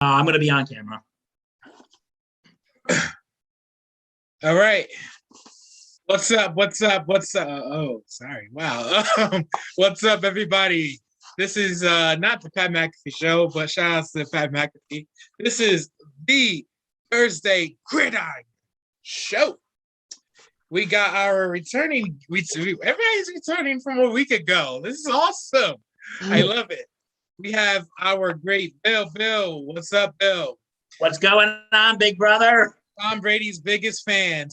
I'm going to be on camera. All right. What's up? Oh, sorry. Wow. What's up, everybody? This is not the Pat McAfee show, but shout out to Pat McAfee. This is the Thursday Gridiron show. We got our returning. Everybody's returning from a week ago. This is awesome. I love it. We have our great Bill. Bill, what's up, Bill? What's going on, big brother? Tom Brady's biggest fan.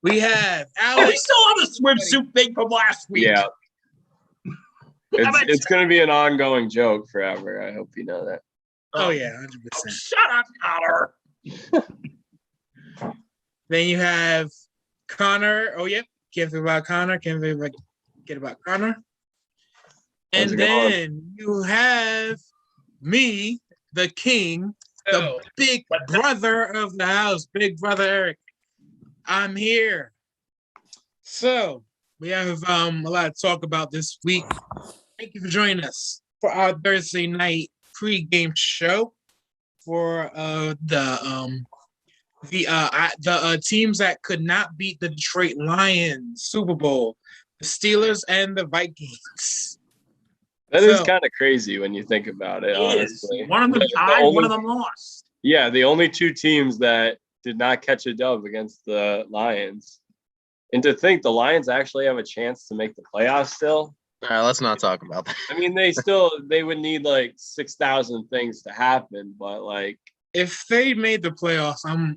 We have Alex. Oh, we still have the swimsuit thing from last week. Yeah. It's going to be an ongoing joke forever. I hope you know that. Oh, yeah, 100%. Oh, shut up, Connor. Then you have Connor. Oh, yep. Can't forget about Connor. And then you have me, the king, the big brother of the house, Big Brother Eric. I'm here. So we have a lot to talk about this week. Thank you for joining us for our Thursday night pregame show for the teams that could not beat the Detroit Lions Super Bowl, the Steelers and the Vikings. That is kind of crazy when you think about it, honestly. One of them tied, one of them lost. Yeah, the only two teams that did not catch a dub against the Lions. And to think the Lions actually have a chance to make the playoffs still. All right, let's not talk about that. I mean, they would need like 6,000 things to happen, but like if they made the playoffs, I'm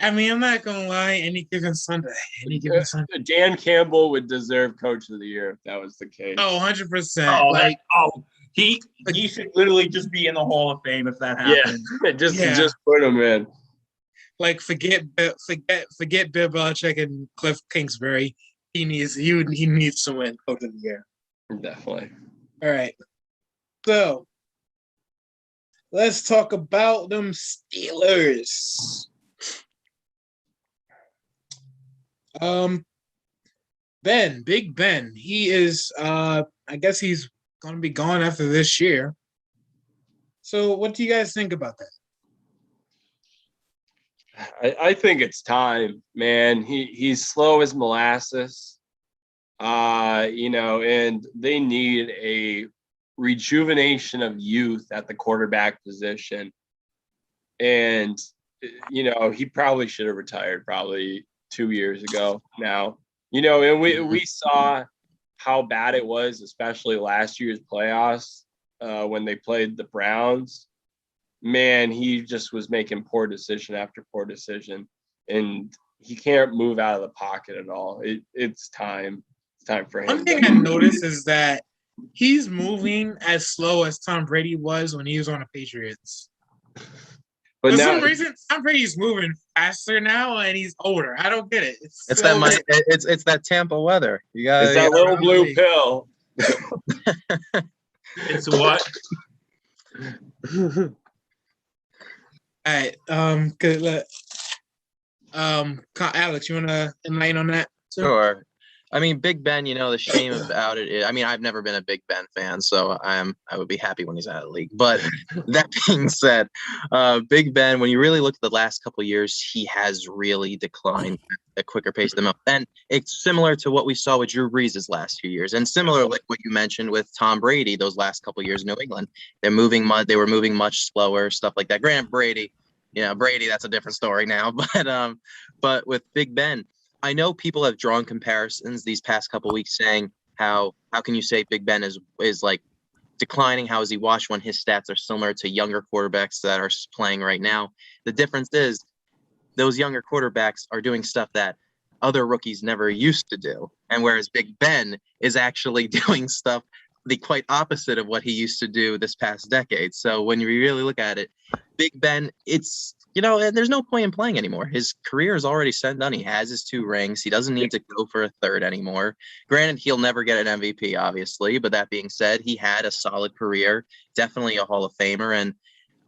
not gonna lie. Any given Sunday. Dan Campbell would deserve Coach of the Year if that was the case. Oh, 100%. He should literally just be in the Hall of Fame if that happens. Yeah, just put him in. Like forget Bill Belichick and Cliff Kingsbury. He needs to win Coach of the Year. Definitely. All right. So let's talk about them Steelers. Big Ben. He is I guess he's gonna be gone after this year. So what do you guys think about that? I think it's time, man. He's slow as molasses. And they need a rejuvenation of youth at the quarterback position. And he probably should have retired probably 2 years ago now. And we saw how bad it was, especially last year's playoffs when they played the Browns. Man, he just was making poor decision after poor decision, and he can't move out of the pocket at all. It's time. It's time for him. One thing I noticed is that he's moving as slow as Tom Brady was when he was on the Patriots. But for some reason, Tom Brady's moving faster now, and he's older. I don't get it. It's that Tampa weather. It's that little blue pill. It's what? All right. Good. Alex, you want to enlighten on that? Sure. I mean, Big Ben, the shame about it is, I've never been a Big Ben fan, so I would be happy when he's out of the league. But that being said, Big Ben, when you really look at the last couple of years, he has really declined at a quicker pace than most. And it's similar to what we saw with Drew Brees' last few years. And similar like what you mentioned with Tom Brady, those last couple of years in New England. They were moving much slower, stuff like that. Granted, Brady, that's a different story now. But with Big Ben, I know people have drawn comparisons these past couple of weeks saying how can you say Big Ben is like declining? How is he washed when his stats are similar to younger quarterbacks that are playing right now? The difference is those younger quarterbacks are doing stuff that other rookies never used to do. And whereas Big Ben is actually doing stuff the quite opposite of what he used to do this past decade. So when you really look at it, Big Ben, it's, and there's no point in playing anymore. His career is already set and done. He has his 2 rings. He doesn't need to go for a third anymore. Granted, he'll never get an MVP, obviously. But that being said, he had a solid career, definitely a Hall of Famer. And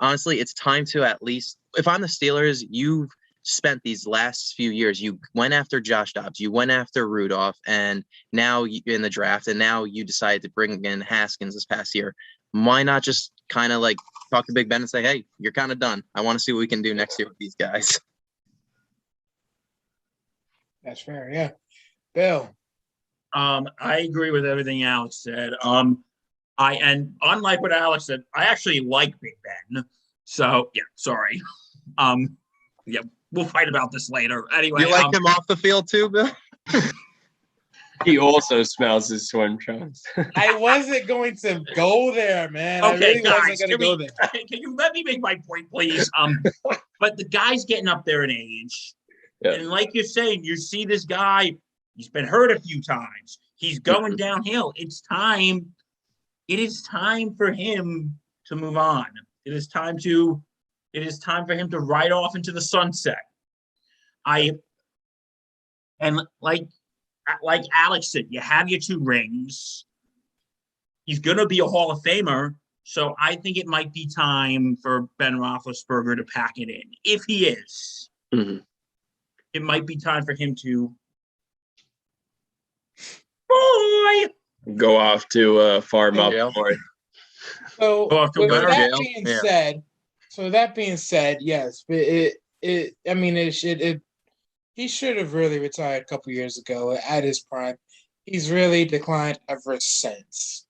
honestly, it's time to at least, if I'm the Steelers, you've spent these last few years, you went after Josh Dobbs, you went after Rudolph, and now in the draft, and now you decided to bring in Haskins this past year. Why not just kind of like talk to Big Ben and say, hey, you're kind of done. I want to see what we can do next year with these guys. That's fair. Yeah. Bill. I agree with everything Alex said. And unlike what Alex said, I actually like Big Ben. So yeah, sorry. Yeah, we'll fight about this later. Anyway, You like him off the field too, Bill? He also smells his swim trunks. I wasn't going to go there, man. Okay, I really guys, wasn't going to go there. can you let me make my point, please? But the guy's getting up there in age, and like you're saying, you see this guy. He's been hurt a few times. He's going downhill. It's time. It is time for him to move on. It is time for him to ride off into the sunset. And like Alex said, you have your 2 rings. He's going to be a Hall of Famer. So I think it might be time for Ben Roethlisberger to pack it in. If he is, it might be time for him to go off to farm up. So with that jail. being said, yes, but he should have really retired a couple years ago at his prime. He's really declined ever since,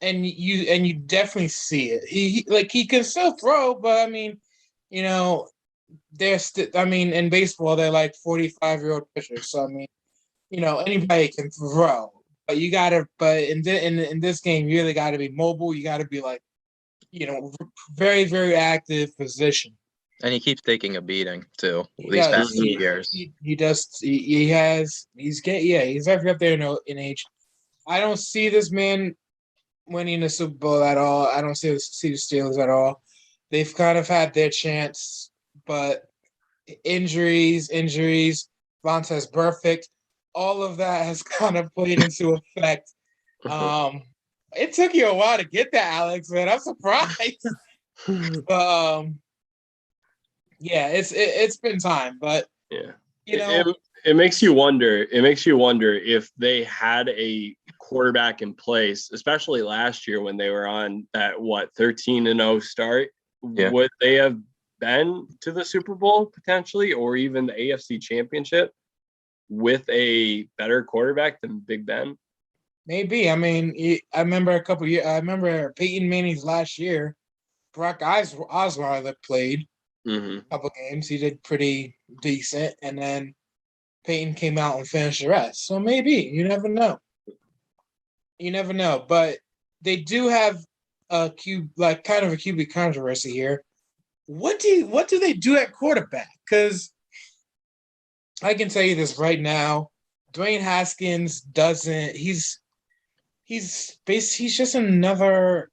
and you definitely see it. He can still throw, but in baseball they're like 45-year-old pitchers. So anybody can throw. But you gotta. But in this game, you really got to be mobile. You got to be very, very active position. And he keeps taking a beating too these past 2 years. He does. He's definitely up there in age. I don't see this man winning the Super Bowl at all. I don't see the Steelers at all. They've kind of had their chance, but injuries. Vontaze Burfict. All of that has kind of played into effect. It took you a while to get that, Alex, man. I'm surprised. But it's been time. But it makes you wonder. It makes you wonder if they had a quarterback in place, especially last year when they were on that 13-0 start. Yeah. Would they have been to the Super Bowl potentially, or even the AFC Championship with a better quarterback than Big Ben? Maybe. I remember I remember Peyton Manning's last year. Brock Osweiler played a couple games. He did pretty decent, and then Peyton came out and finished the rest. So maybe. You never know. But they do have kind of a QB controversy here. What do they do at quarterback? Because I can tell you this right now, Dwayne Haskins doesn't. He's just another.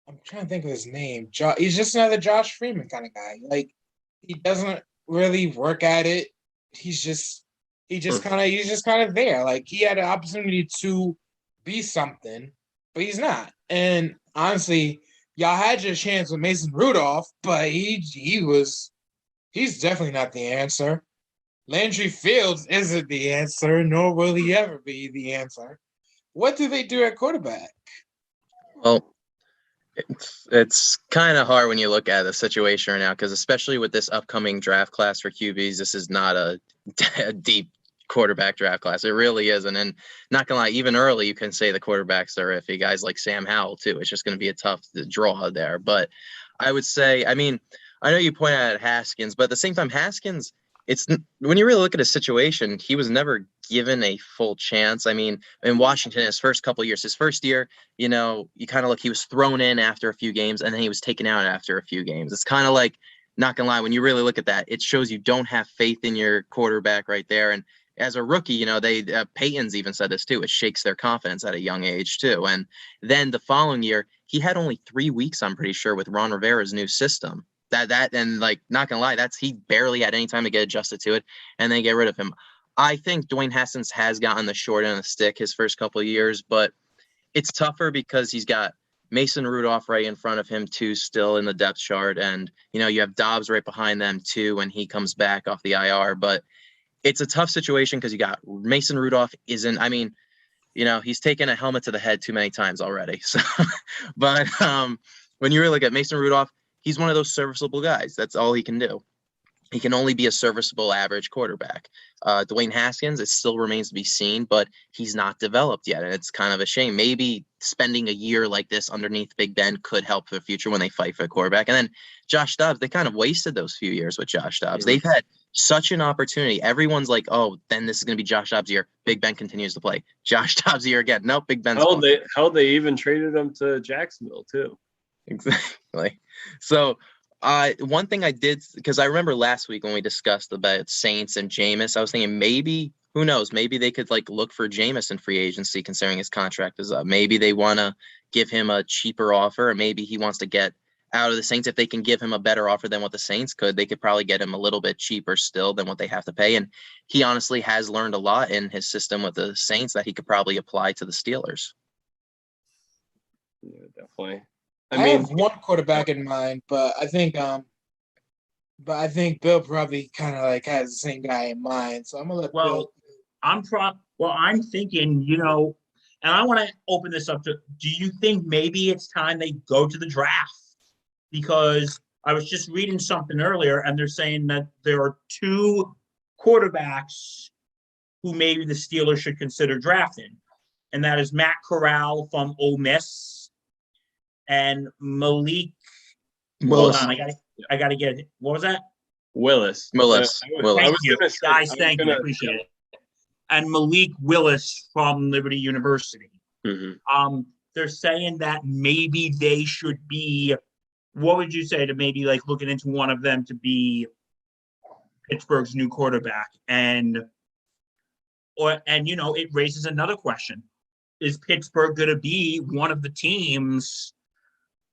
I'm trying to think of his name. He's just another Josh Freeman kind of guy. Like, he doesn't really work at it. He's just kind of there. Like, he had an opportunity to be something, but he's not. And honestly, y'all had your chance with Mason Rudolph, but he's definitely not the answer. Landry Fields isn't the answer, nor will he ever be the answer. What do they do at quarterback? Well, it's kind of hard when you look at the situation right now, because especially with this upcoming draft class for QBs, this is not a deep quarterback draft class. It really isn't. And not gonna lie, even early you can say the quarterbacks are iffy. Guys like Sam Howell too. It's just going to be a tough draw there. But I would say, I know you point out Haskins, but at the same time, Haskins, when you really look at his situation, he was never given a full chance. In Washington, his first couple of years, his first year, you kind of look, he was thrown in after a few games and then he was taken out after a few games. It's kind of like, not gonna lie, when you really look at that, it shows you don't have faith in your quarterback right there. And as a rookie, Peyton's even said this too, it shakes their confidence at a young age too. And then the following year, he had only 3 weeks, I'm pretty sure, with Ron Rivera's new system. Not gonna lie, he barely had any time to get adjusted to it, and they get rid of him. I think Dwayne Haskins has gotten the short end of the stick his first couple of years, but it's tougher because he's got Mason Rudolph right in front of him too, still in the depth chart, and you have Dobbs right behind them too when he comes back off the IR. But it's a tough situation because you got Mason Rudolph he's taken a helmet to the head too many times already. So, but when you really look at Mason Rudolph, he's one of those serviceable guys. That's all he can do. He can only be a serviceable average quarterback. Dwayne Haskins, it still remains to be seen, but he's not developed yet. And it's kind of a shame. Maybe spending a year like this underneath Big Ben could help for the future when they fight for the quarterback. And then Josh Dobbs, they kind of wasted those few years with Josh Dobbs. They've had such an opportunity. Everyone's like, oh, then this is going to be Josh Dobbs' year. Big Ben continues to play. Josh Dobbs' year again. Nope, Big Ben's How they even traded him to Jacksonville, too. Exactly. So, one thing I did, because I remember last week when we discussed about Saints and Jameis, I was thinking maybe, who knows, maybe they could look for Jameis in free agency considering his contract is up. Maybe they want to give him a cheaper offer, or maybe he wants to get out of the Saints. If they can give him a better offer than what the Saints could, they could probably get him a little bit cheaper still than what they have to pay. And he honestly has learned a lot in his system with the Saints that he could probably apply to the Steelers. Yeah, definitely. I have one quarterback in mind, but I think Bill probably kind of has the same guy in mind. So I'm gonna let Bill. I'm thinking, and I want to open this up to, do you think maybe it's time they go to the draft? Because I was just reading something earlier, and they're saying that there are 2 quarterbacks who maybe the Steelers should consider drafting, and that is Matt Corral from Ole Miss and Malik Willis. Hold on, I gotta get it. What was that? Willis. Thank you, guys. Thank you. I appreciate it. And Malik Willis from Liberty University. Mm-hmm. They're saying that maybe they should be. What would you say to maybe looking into one of them to be Pittsburgh's new quarterback? And it raises another question: is Pittsburgh going to be one of the teams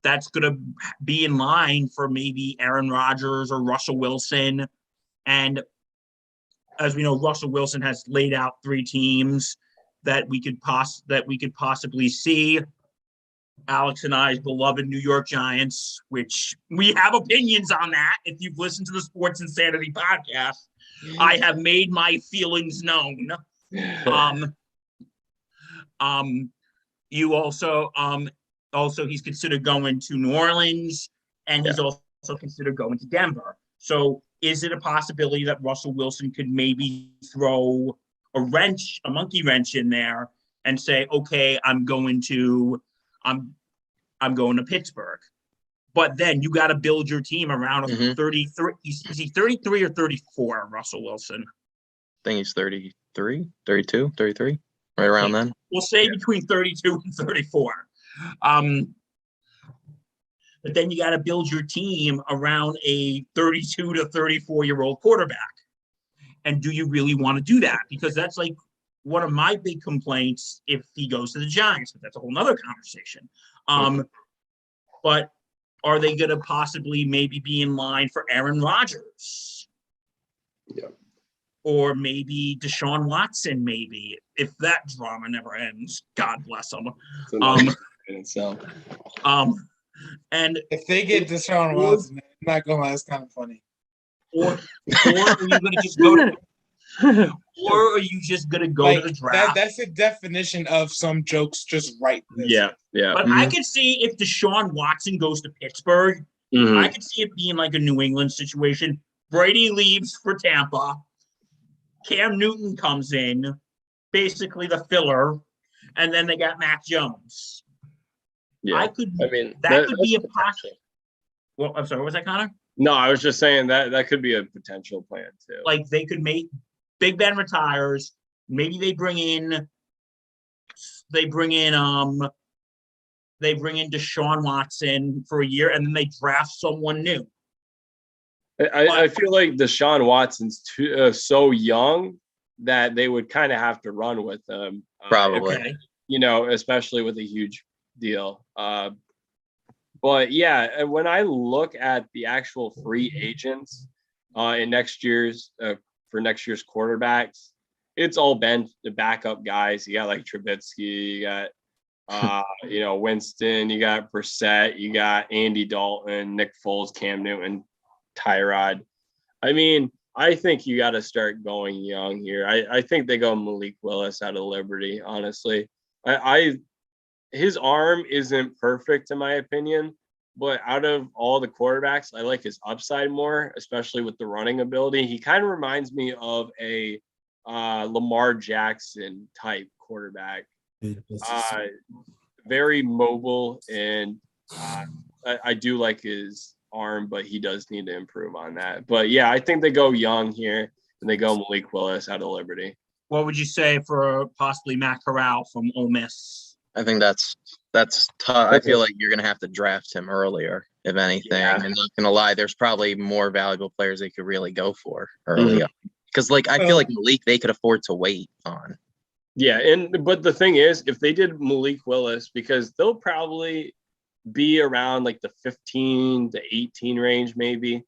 that's going to be in line for maybe Aaron Rodgers or Russell Wilson? And as we know, Russell Wilson has laid out 3 teams that we could possibly see. Alex and I's beloved New York Giants, which we have opinions on that. If you've listened to the Sports Insanity podcast, I have made my feelings known. You also he's considered going to New Orleans, and he's also considered going to Denver. So is it a possibility that Russell Wilson could maybe throw a monkey wrench in there and say, okay, I'm going to Pittsburgh? But then you got to build your team around a 33. Is he 33 or 34, Russell Wilson? I think he's 33, 32, 33, right around then. We'll say between 32 and 34. But then you got to build your team around a 32 to 34-year-old quarterback. And do you really want to do that? Because that's one of my big complaints if he goes to the Giants. But that's a whole nother conversation. But are they going to possibly maybe be in line for Aaron Rodgers? Yeah. Or maybe Deshaun Watson, maybe, if that drama never ends. God bless him. And if they get Deshaun Watson, I'm not gonna lie, it's kind of funny. Or are you gonna just go to or are you just gonna go to the draft? That's the definition of some jokes just right. Yeah. But I could see if Deshaun Watson goes to Pittsburgh, I could see it being like a New England situation. Brady leaves for Tampa. Cam Newton comes in, basically the filler, and then they got Mac Jones. Yeah, that could be a possible. Well, I'm sorry, what was that, Connor? No, I was just saying that could be a potential plan too. They could make Big Ben retires. Maybe they bring in Deshaun Watson for a year, and then they draft someone new. I feel like Deshaun Watson's so young that they would kind of have to run with him. Probably. Especially with a huge deal. But yeah, when I look at the actual free agents in next year's quarterbacks, it's all been the backup guys. You got Trubisky, you got Winston, you got Brissett, you got Andy Dalton, Nick Foles, Cam Newton, Tyrod. I mean, I think you got to start going young here. I think they go Malik Willis out of Liberty, honestly. His arm isn't perfect in my opinion, but out of all the quarterbacks, I like his upside more, especially with the running ability. He kind of reminds me of a Lamar Jackson type quarterback. Very mobile, and I do like his arm, but he does need to improve on that. But yeah, I think they go young here, and they go Malik Willis out of Liberty. What would you say for possibly Matt Corral from Ole Miss? I think that's tough. I feel like you're going to have to draft him earlier, if anything. Yeah. And not going to lie, there's probably more valuable players they could really go for early on. Because, like, I feel like Malik, they could afford to wait on. Yeah, but the thing is, if they did Malik Willis, because they'll probably be around like the 15 to 18 range, maybe,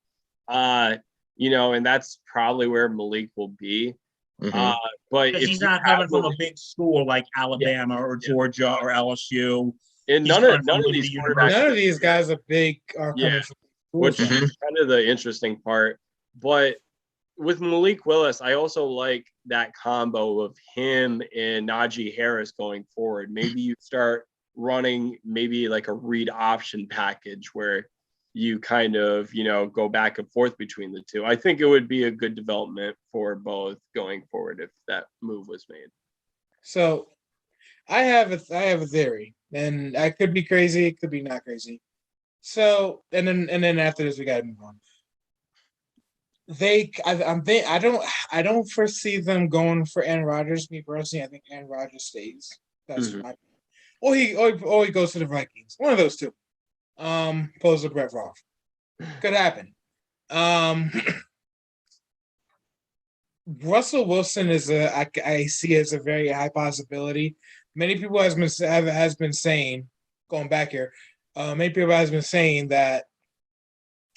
and that's probably where Malik will be. But if he's not coming from a big school like Alabama or Georgia or LSU, and none of these guys are big. Which is kind of the interesting part. But with Malik Willis, I also like that combo of him and Najee Harris going forward. Maybe you start running maybe like a read option package where you kind of, go back and forth between the two. I think it would be a good development for both going forward if that move was made. So I have a theory, and I could be crazy, it could be not crazy. So and then after this we gotta move on. I don't foresee them going for Aaron Rodgers. Me personally, I think Aaron Rodgers stays. That's my opinion. Or he goes to the Vikings. One of those two. Pose to Brett Favre. Could happen. Russell Wilson is I see as a very high possibility. Many people has been saying, going back here, many people has been saying that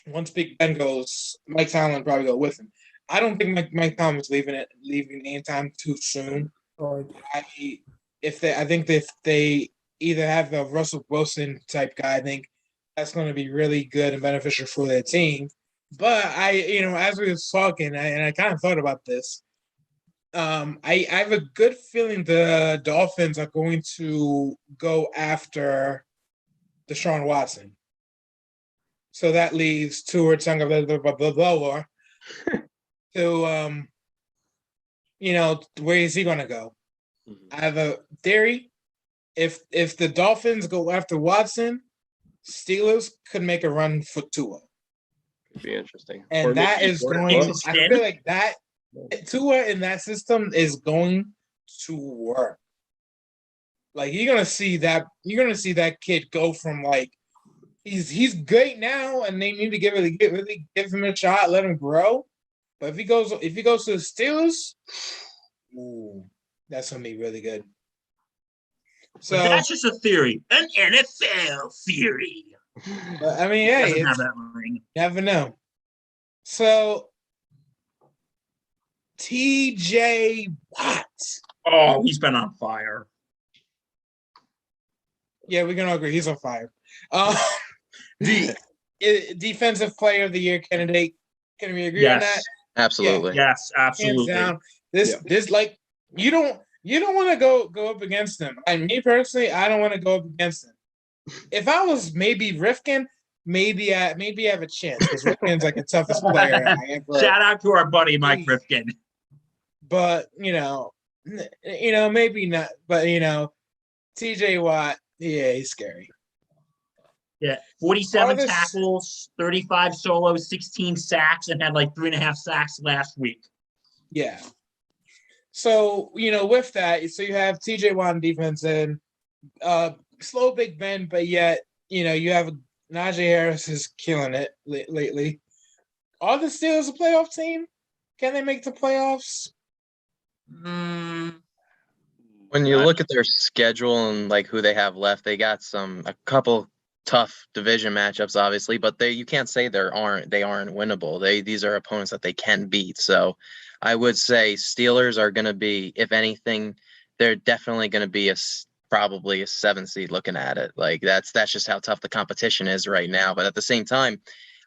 once Big Ben goes, Mike Tomlin probably go with him. I don't think Mike Tomlin's leaving anytime too soon. I think if they either have the Russell Wilson type guy, I think that's going to be really good and beneficial for their team. But as we were talking, and I kind of thought about this, I have a good feeling the Dolphins are going to go after Deshaun Watson. So that leaves Tua Tagovailoa to, where is he going to go? I have a theory. If the Dolphins go after Watson, Steelers could make a run for Tua. It'd be interesting. And that is going – I feel like that Tua in that system is going to work. Like, you're going to see that kid go from, like, he's great now, and they need to really give him a shot, let him grow. But if he goes to the Steelers, that's going to be really good. So but that's just a theory, an NFL theory. But, I mean, hey, have that ring. You never know. So, TJ Watt. Oh, he's been on fire. Yeah, we can all agree he's on fire. Defensive Player of the Year candidate. Can we agree on that? Absolutely. Yeah. Yes, absolutely. Hands down. This like you don't want to go up against him. And me personally, I don't want to go up against him. If I was maybe Rifkin, maybe I have a chance because Rifkin's like the toughest player I ever. Shout out to our buddy Mike Rifkin. But maybe not. But TJ Watt, yeah, he's scary. Yeah, 47 tackles, 35 solos, 16 sacks, and had like 3.5 sacks last week. Yeah. So, with that, so you have TJ Watt on defense and slow Big Ben, but yet, you have Najee Harris is killing it lately. Are the Steelers a playoff team? Can they make the playoffs? When you look at their schedule and like who they have left, they got a couple tough division matchups, obviously, but you can't say they aren't winnable. These are opponents that they can beat. So I would say Steelers are going to be, if anything, they're definitely going to be probably a 7 seed looking at it. Like that's just how tough the competition is right now. But at the same time,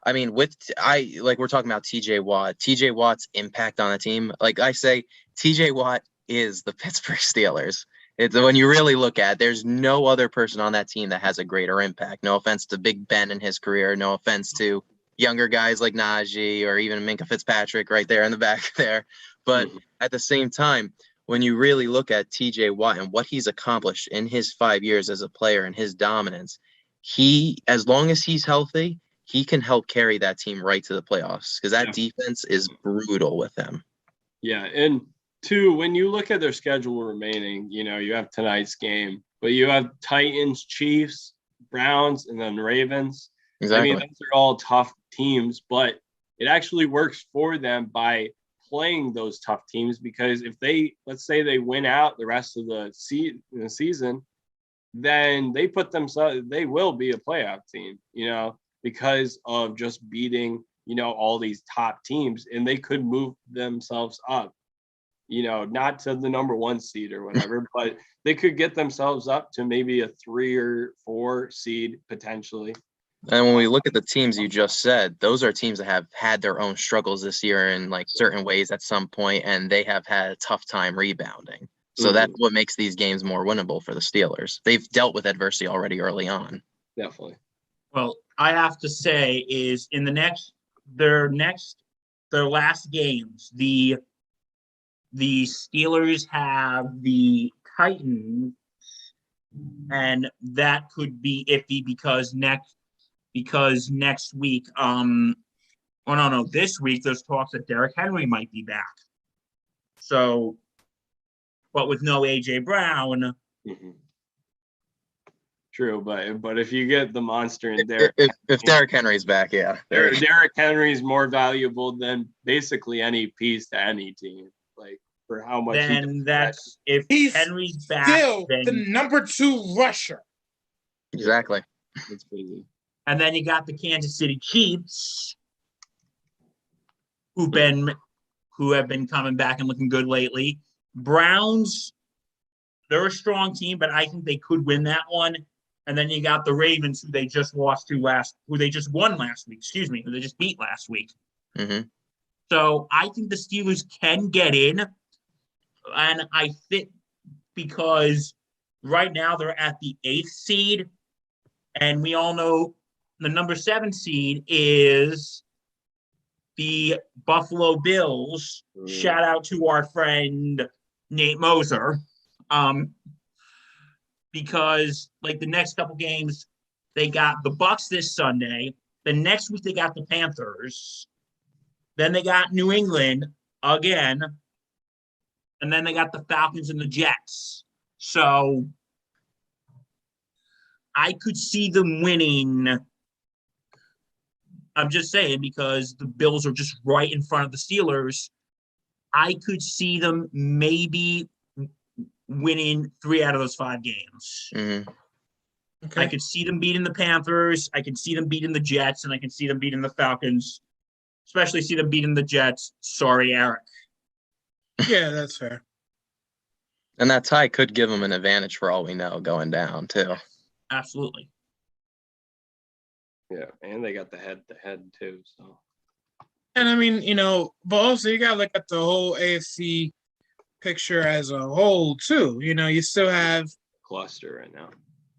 I mean, we're talking about TJ Watt's impact on the team. Like I say, TJ Watt is the Pittsburgh Steelers. It's when you really look at it, there's no other person on that team that has a greater impact. No offense to Big Ben in his career. No offense to younger guys like Najee or even Minka Fitzpatrick right there in the back there. But at the same time, when you really look at TJ Watt and what he's accomplished in his 5 years as a player and his dominance, as long as he's healthy, he can help carry that team right to the playoffs because that defense is brutal with him. Yeah, and two, when you look at their schedule remaining, you have tonight's game, but you have Titans, Chiefs, Browns, and then Ravens. Exactly. I mean, those are all tough teams, but it actually works for them by playing those tough teams because if let's say they win out the rest of the season, then they will be a playoff team, because of just beating, all these top teams, and they could move themselves up, not to the number 1 seed or whatever, but they could get themselves up to maybe a 3 or 4 seed potentially. And when we look at the teams you just said, those are teams that have had their own struggles this year in like certain ways at some point, and they have had a tough time rebounding. So that's what makes these games more winnable for the Steelers. They've dealt with adversity already early on. Definitely. Well, I have to say is in their last games, the Steelers have the Titans, and that could be iffy because next week, this week there's talks that Derrick Henry might be back. So, but with no AJ Brown. True, but if you get the monster in Derrick, if Derrick Henry's back, yeah, Derrick Henry's more valuable than basically any piece to any team. Like for how much. Then that's if he's Henry's back, still then, the number 2 rusher. Exactly. That's crazy. And then you got the Kansas City Chiefs, who have been coming back and looking good lately. Browns, they're a strong team, but I think they could win that one. And then you got the Ravens, who they just won last week. Who they just beat last week. Mm-hmm. So I think the Steelers can get in, and I think because right now they're at the 8th seed, and we all know the number 7 seed is the Buffalo Bills. Shout out to our friend Nate Moser. Because like the next couple games, they got the Bucs this Sunday. The next week they got the Panthers. Then they got New England again. And then they got the Falcons and the Jets. So I could see them winning. I'm just saying because the Bills are just right in front of the Steelers. I could see them maybe winning 3 out of those 5 games. Mm-hmm. Okay. I could see them beating the Panthers. I can see them beating the Jets, and I can see them beating the Falcons. Especially see them beating the Jets. Sorry, Eric. Yeah, that's fair. And that tie could give them an advantage for all we know going down too. Absolutely. Yeah, and they got the head-to-head too. So. And I mean, but also you got to look at the whole AFC picture as a whole too. You still have cluster right now.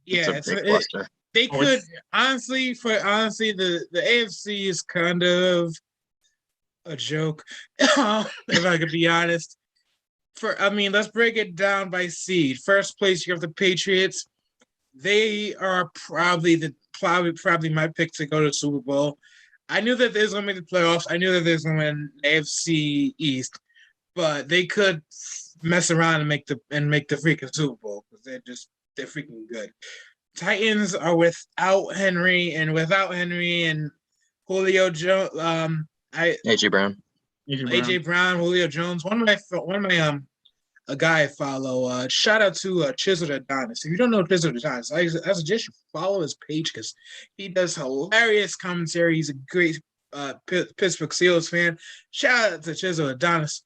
Yeah, it's a big cluster. They could honestly, the AFC is kind of a joke. If I could be honest. Let's break it down by seed. First place, you have the Patriots. They are probably my pick to go to the Super Bowl. I knew that they was going to make the playoffs. I knew that they was going to win AFC East, but they could mess around and make the freaking Super Bowl because they're freaking good. Titans are without Henry and Julio Jones. AJ Brown, Julio Jones. One of my a guy I follow. Shout out to Chiseled Adonis. If you don't know Chiseled Adonis, I suggest you follow his page because he does hilarious commentary. He's a great Pittsburgh Steelers fan. Shout out to Chiseled Adonis.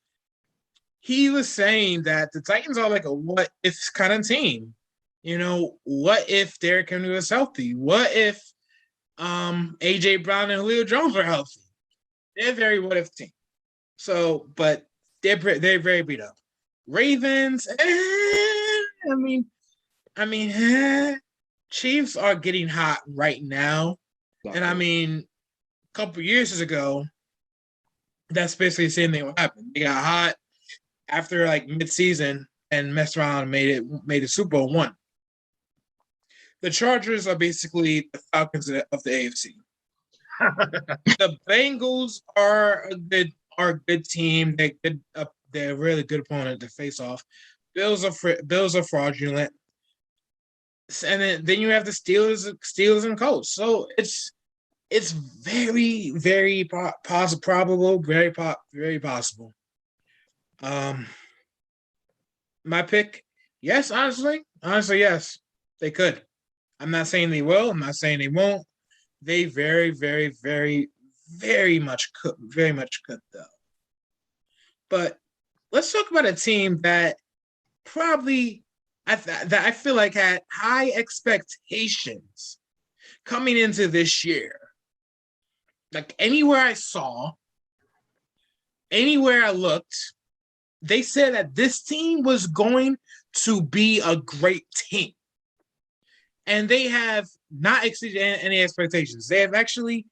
He was saying that the Titans are like a what if kind of team. What if Derrick Henry was healthy? What if AJ Brown and Julio Jones were healthy? They're very what if team. So, but they're very beat up. Ravens, Chiefs are getting hot right now. And a couple years ago, that's basically the same thing what happened. They got hot after like mid-season and messed around and made the Super Bowl won. The Chargers are basically the Falcons of the AFC. The Bengals are a good team. They're a really good opponent to face off. Bills are fraudulent. And then you have the Steelers and Colts. So it's very, very probable, very possible. My pick, yes, honestly, yes, they could. I'm not saying they will. I'm not saying they won't. They very, very, very, very much could though. But let's talk about a team that probably that I feel like had high expectations coming into this year. Like anywhere I saw, anywhere I looked, they said that this team was going to be a great team. And they have not exceeded any expectations. They have actually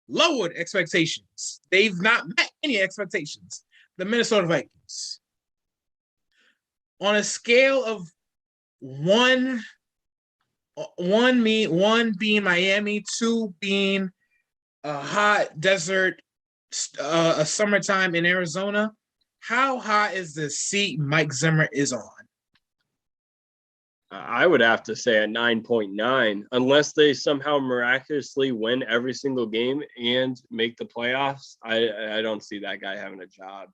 lowered expectations. They've not met any expectations. The Minnesota Vikings. On a scale of one being Miami, 2 being a hot desert, a summertime in Arizona, how hot is the seat Mike Zimmer is on? I would have to say a 9.9, unless they somehow miraculously win every single game and make the playoffs. I don't see that guy having a job.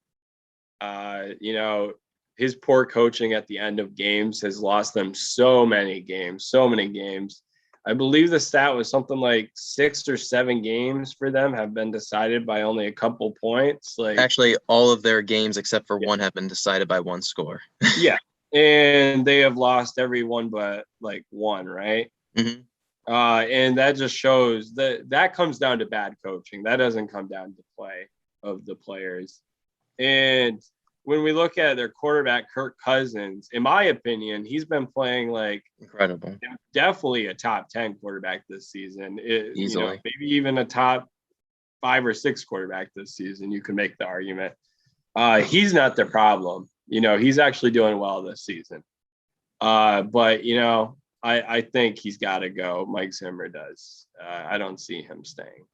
His poor coaching at the end of games has lost them so many games. I believe the stat was something like 6 or 7 games for them have been decided by only a couple points. Like actually, all of their games except for one have been decided by one score. Yeah. And they have lost every one but like one, right? Mm-hmm. And that just shows that comes down to bad coaching. That doesn't come down to play of the players. And when we look at their quarterback, Kirk Cousins, in my opinion, he's been playing like incredible. Definitely a top 10 quarterback this season. Easily. Maybe even a top 5 or 6 quarterback this season. You can make the argument. He's not the problem. He's actually doing well this season. But I think he's got to go. Mike Zimmer does. I don't see him staying.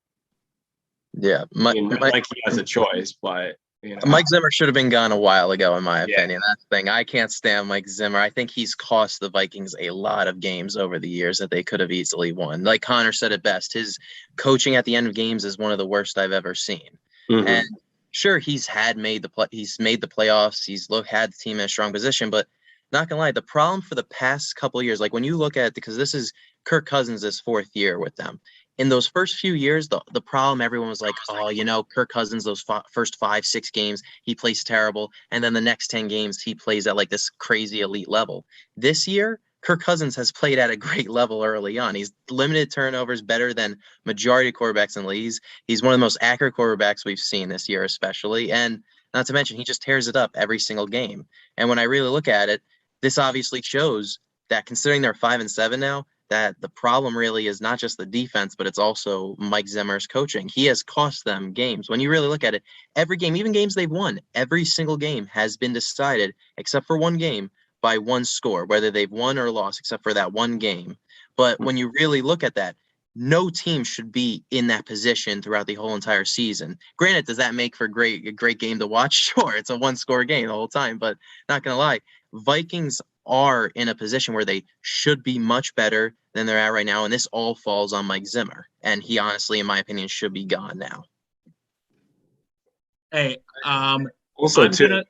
Yeah. Like he has a choice, but Mike Zimmer should have been gone a while ago, in my opinion. That's the thing. I can't stand Mike Zimmer. I think he's cost the Vikings a lot of games over the years that they could have easily won. Like Connor said it best, his coaching at the end of games is one of the worst I've ever seen. Mm-hmm. And sure, he's made the playoffs. He's had the team in a strong position, but not gonna lie, the problem for the past couple of years, like when you look at, because this is Kirk Cousins' 4th year with them. In those first few years, the problem, everyone was like, Kirk Cousins, those first 5-6 games, he plays terrible. And then the next 10 games, he plays at like this crazy elite level. This year, Kirk Cousins has played at a great level early on. He's limited turnovers better than majority of quarterbacks in the league. He's one of the most accurate quarterbacks we've seen this year, especially. And not to mention, he just tears it up every single game. And when I really look at it, this obviously shows that considering they're 5-7 now, that the problem really is not just the defense, but it's also Mike Zimmer's coaching. He has cost them games. When you really look at it, every game, even games they've won, every single game has been decided, except for one game, by one score, whether they've won or lost, except for that one game. But when you really look at that, no team should be in that position throughout the whole entire season. Granted, does that make for a great game to watch? Sure, it's a one-score game the whole time, but not going to lie, Vikings are in a position where they should be much better than they're at right now, and this all falls on Mike Zimmer. And he honestly, in my opinion, should be gone now. Hey, also too,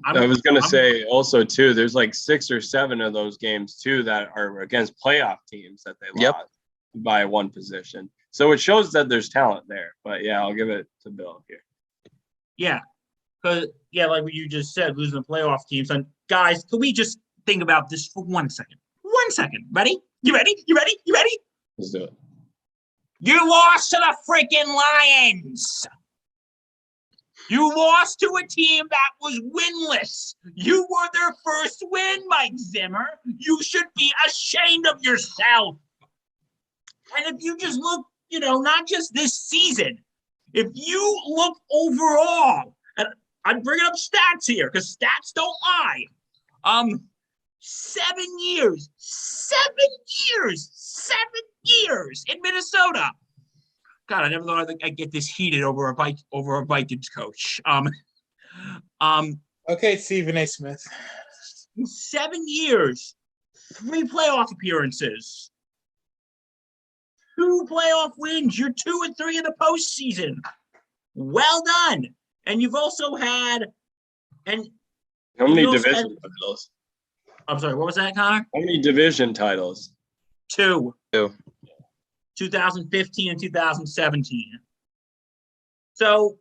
I was gonna say also too, there's like 6 or 7 of those games too that are against playoff teams that they lost by one position. So it shows that there's talent there. But yeah, I'll give it to Bill here. Yeah, because like what you just said, losing the playoff teams. And guys, can we just think about this for 1 second? 1 second. Ready? You ready? Let's do it. You lost to the freaking Lions. You lost to a team that was winless. You were their first win, Mike Zimmer. You should be ashamed of yourself. And if you just look, not just this season, if you look overall, and I'm bringing up stats here because stats don't lie. 7 years in Minnesota. God, I never thought I'd get this heated over a Vikings coach. Okay, Stephen A. Smith. 7 years, 3 playoff appearances, 2 playoff wins. You're 2-3 in the postseason. Well done. And you've also had how many division titles? I'm sorry, what was that, Connor? How many division titles? 2. 2015 and 2017. So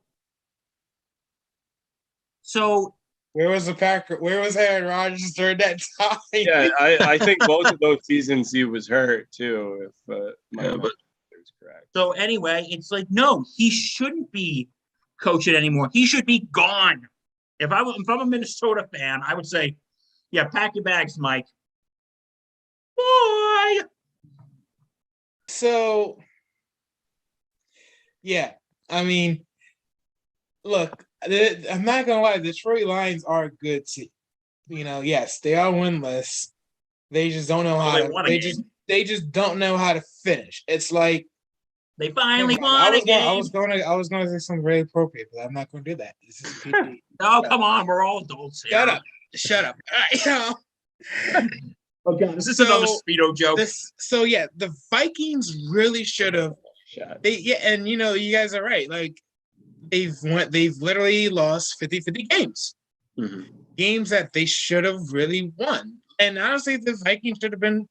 where was the Packer? Where was Aaron Rodgers during that time? Yeah, I think both of those seasons he was hurt too. If my memory is correct. So anyway, it's like no, he shouldn't be coaching anymore. He should be gone. If I'm a Minnesota fan, I would say, yeah, pack your bags, Mike. Boy. So, yeah, I mean, look, I'm not gonna lie. The Detroit Lions are a good team. Yes, they are winless. They just don't know how to. They just don't know how to finish. It's like they finally won a game. I was going to say something really appropriate, but I'm not going to do that. This is PD. Oh, come on, we're all adults here. Shut up. All right, Oh God, this is another Speedo joke. The Vikings really should have. And you guys are right. Like they've literally lost 50-50 games. Mm-hmm. Games that they should have really won. And honestly, the Vikings should have been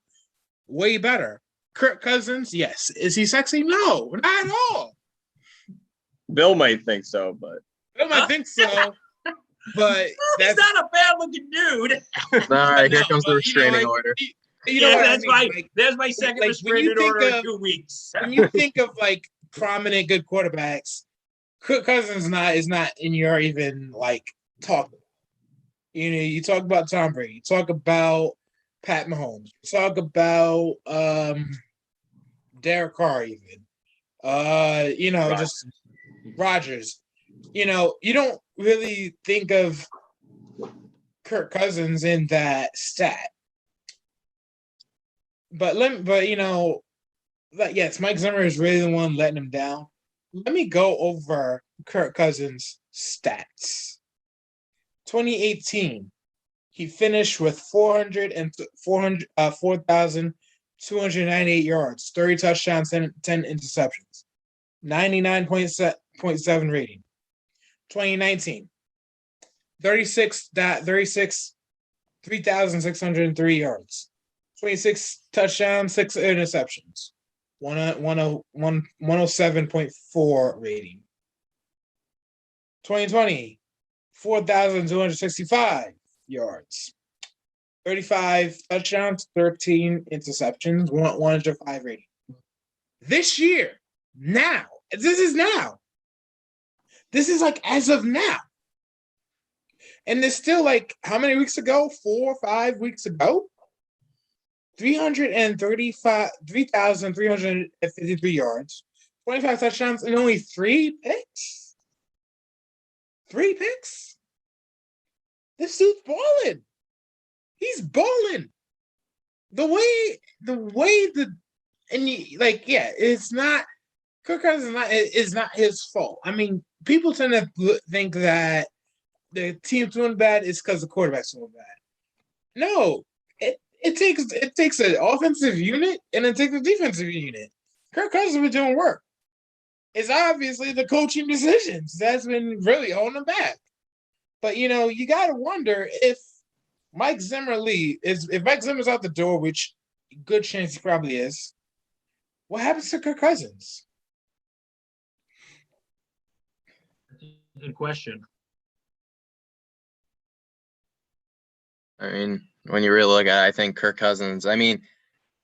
way better. Kirk Cousins, yes. Is he sexy? No, not at all. Bill might think so, but Bill might think so. But he's not a bad-looking dude. All right, here comes the restraining order. There's my second restraining order in 2 weeks. When you think of like prominent good quarterbacks, Kirk Cousins is not in your even like talk. You talk about Tom Brady, you talk about Pat Mahomes, you talk about Derek Carr, even just Rodgers. You don't really think of Kirk Cousins in that stat. But yes, Mike Zimmer is really the one letting him down. Let me go over Kirk Cousins' stats. 2018, he finished with 4,298 yards, 30 touchdowns, 10 interceptions, 99.7 rating. 2019, 3,603 yards, 26 touchdowns, 6 interceptions, 107.4 rating. 2020, 4,265 yards, 35 touchdowns, 13 interceptions, 105 rating. This year, now, this is like as of now. And there's still like how many weeks ago? 4 or 5 weeks ago? 3,353 yards, 25 touchdowns, and only 3 picks? 3 picks? This dude's balling. He's balling. It's not Kirk Cousins is not his fault. I mean, people tend to think that the team's doing bad is because the quarterback's doing bad. No, it takes an offensive unit and it takes a defensive unit. Kirk Cousins was doing work. It's obviously the coaching decisions that's been really holding him back. But you got to wonder if Mike Zimmer if Mike Zimmer's out the door, which good chance he probably is. What happens to Kirk Cousins? Good question. I mean, when you really look at it, I think Kirk Cousins,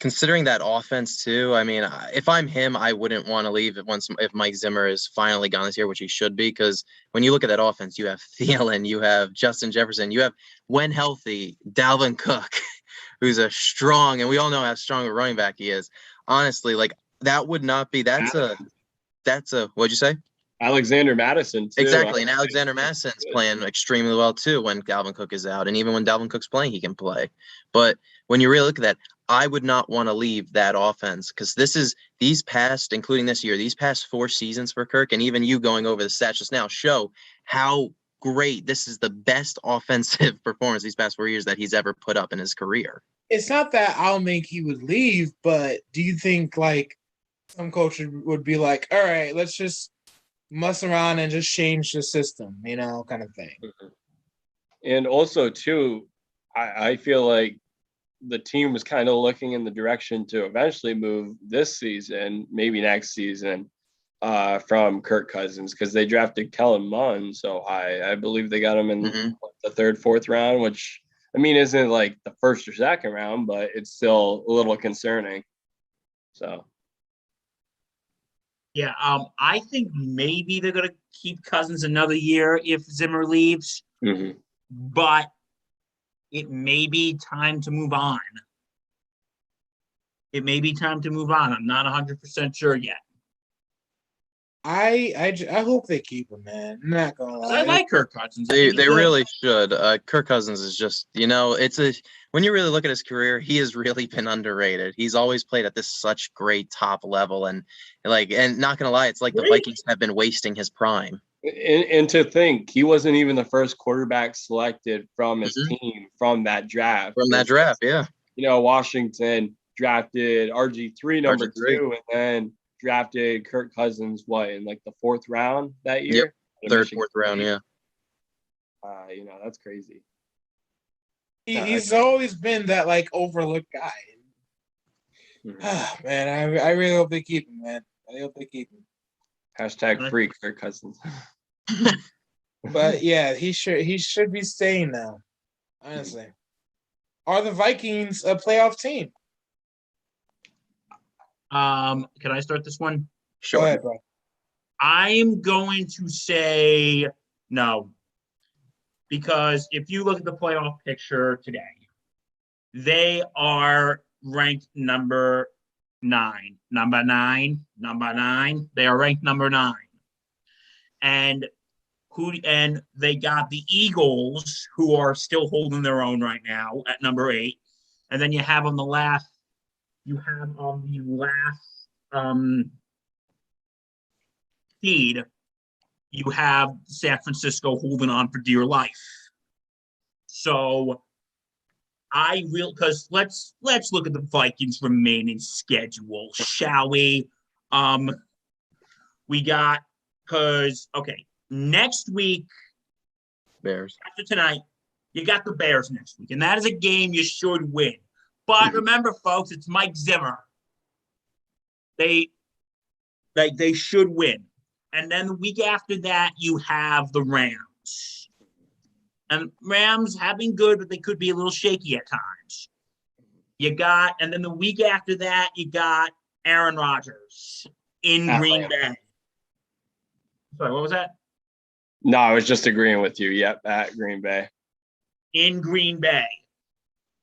considering that offense too, I mean, if I'm him, I wouldn't want to leave if Mike Zimmer is finally gone this year, which he should be, because when you look at that offense, you have Thielen, you have Justin Jefferson, you have, when healthy, Dalvin Cook, who's a strong, and we all know how strong a running back he is. Honestly, like that would not be. That's a. What'd you say? Alexander Madison too. Exactly, and Alexander Madison's playing extremely well too when Dalvin Cook is out, and even when Dalvin Cook's playing, he can play. But when you really look at that, I would not want to leave that offense because these past, including this year, these past 4 seasons for Kirk, and even you going over the stats just now show how great this is, the best offensive performance these past 4 years that he's ever put up in his career. It's not that I don't think he would leave, but do you think like some coach would be like, all right, let's just mess around and just change the system, kind of thing. And also too, I feel like the team was kind of looking in the direction to eventually move this season, maybe next season, from Kirk Cousins, because they drafted Kellen Mond so high. I believe they got him in the 3rd, 4th round, which I mean isn't like the 1st or 2nd round, but it's still a little concerning. So. Yeah, I think maybe they're gonna keep Cousins another year if Zimmer leaves, but it may be time to move on. I'm not 100% sure yet. I hope they keep him, man. I'm not gonna lie. I like Kirk Cousins. They really should. Kirk Cousins is just, when you really look at his career, he has really been underrated. He's always played at this such great top level, and not gonna lie, it's like the Vikings have been wasting his prime. And to think he wasn't even the first quarterback selected from his team from that draft. Yeah. Washington drafted RG3 number 2, and then drafted Kirk Cousins in like the 4th round that year. Yep. 3rd, 4th round, yeah. That's crazy. He's always been that like overlooked guy. Man, I really hope they keep him, man. I hope they keep him. Hashtag free Kirk Cousins. But yeah, he should be staying now. Honestly. Are the Vikings a playoff team? Can I start this one? Sure. Go ahead, bro. I'm going to say no. Because if you look at the playoff picture today, they are ranked number 9. Number 9. They are ranked number 9. And they got the Eagles, who are still holding their own right now at number 8. And then you have on the last feed, you have San Francisco holding on for dear life. So because let's look at the Vikings' remaining schedule, shall we? Next week, Bears. After tonight, you got the Bears next week, and that is a game you should win. But remember, folks, it's Mike Zimmer. They should win. And then the week after that, you have the Rams. And Rams have been good, but they could be a little shaky at times. And then the week after that, you got Aaron Rodgers in Green Bay. Sorry, what was that? No, I was just agreeing with you. Yep, at Green Bay. In Green Bay.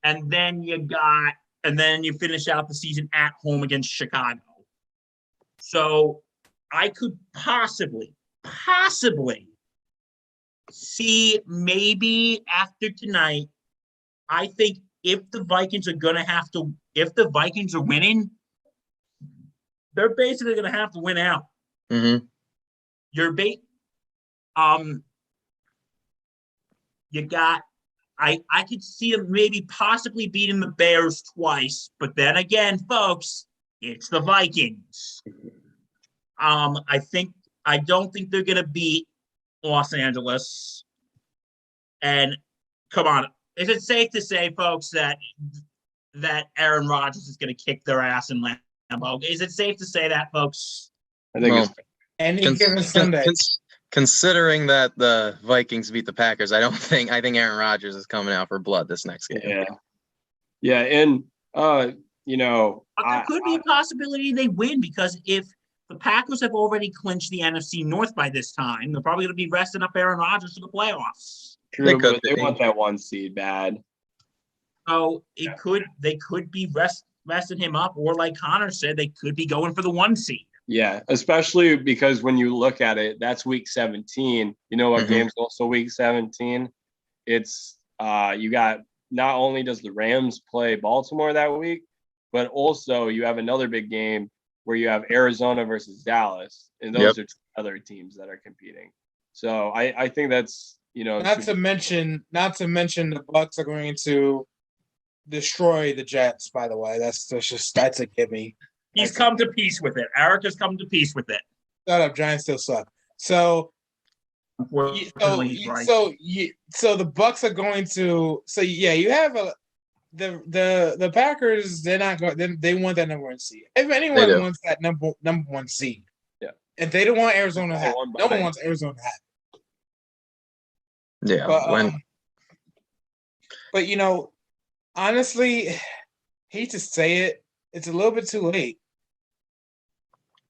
And then you finish out the season at home against Chicago. So I could possibly see maybe after tonight, I think if the Vikings are winning, they're basically going to have to win out. I could see them maybe possibly beating the Bears twice, but then again, folks, it's the Vikings. I don't think they're going to beat Los Angeles. And come on, is it safe to say, folks, that Aaron Rodgers is going to kick their ass in Lambeau? Is it safe to say that, folks? I think it's any given Sunday. Considering that the Vikings beat the Packers, I think Aaron Rodgers is coming out for blood this next game. Yeah, and But there could be a possibility they win, because if the Packers have already clinched the NFC North by this time, they're probably going to be resting up Aaron Rodgers for the playoffs. True, but they want that 1 seed bad. So they could be resting him up, or like Connor said, they could be going for the 1 seed. Yeah, especially because when you look at it, that's week 17. You know what game's also week 17? It's you got, not only does the Rams play Baltimore that week, but also you have another big game where you have Arizona versus Dallas, and those are two other teams that are competing. So I think that's, not to mention the Bucks are going to destroy the Jets. By the way, that's a gimme. He's come to peace with it. Eric has come to peace with it. Shut up, Giants still suck. So the Bucks are going to. So yeah, you have the Packers. They're not going. They want that number 1 seed. If anyone wants that number 1 seed, if they don't want Arizona to have, no one wants Arizona to have. Yeah, but honestly, hate to say it, it's a little bit too late.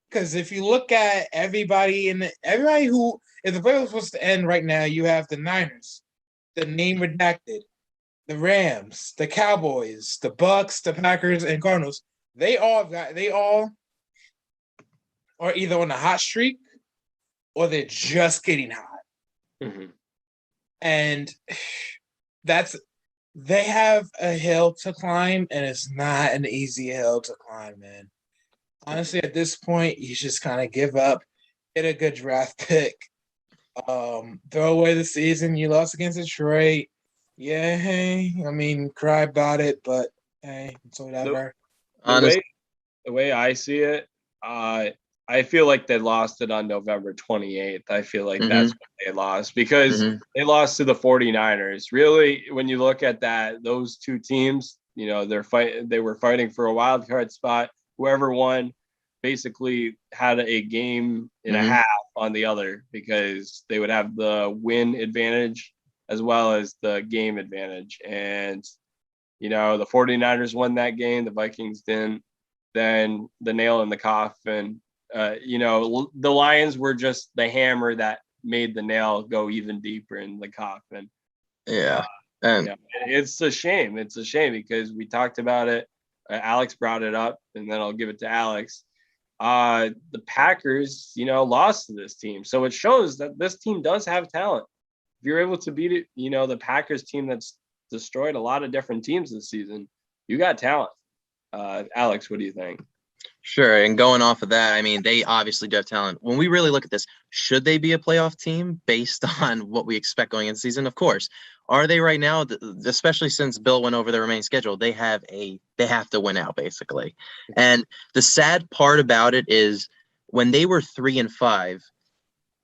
Because if you look at everybody who, if the playoffs was supposed to end right now, you have the Niners, the name redacted, the Rams, the Cowboys, the Bucks, the Packers, and Cardinals. They all are either on a hot streak or they're just getting hot. Mm-hmm. And they have a hill to climb, and it's not an easy hill to climb, man. Honestly, at this point, you just kind of give up, get a good draft pick, throw away the season. You lost against Detroit. Yeah, hey, I mean, cry about it, but hey, it's whatever. The way I see it, I feel like they lost it on November 28th. I feel like that's when they lost, because they lost to the 49ers. Really, when you look at that, those two teams, they were fighting for a wild card spot. Whoever won basically had a game and a half on the other, because they would have the win advantage as well as the game advantage. And, the 49ers won that game. The Vikings didn't. Then the nail in the coffin. The Lions were just the hammer that made the nail go even deeper in the coffin. Yeah. It's a shame. It's a shame because we talked about it. Alex brought it up, and then I'll give it to Alex. The Packers, lost to this team. So it shows that this team does have talent. If you're able to beat it, the Packers team that's destroyed a lot of different teams this season, you got talent. Alex, what do you think? Sure. And going off of that, I mean, they obviously do have talent. When we really look at this, should they be a playoff team based on what we expect going into the season? Of course. Are they right now, especially since Bill went over the remaining schedule, they have to win out, basically. And the sad part about it is when they were 3-5,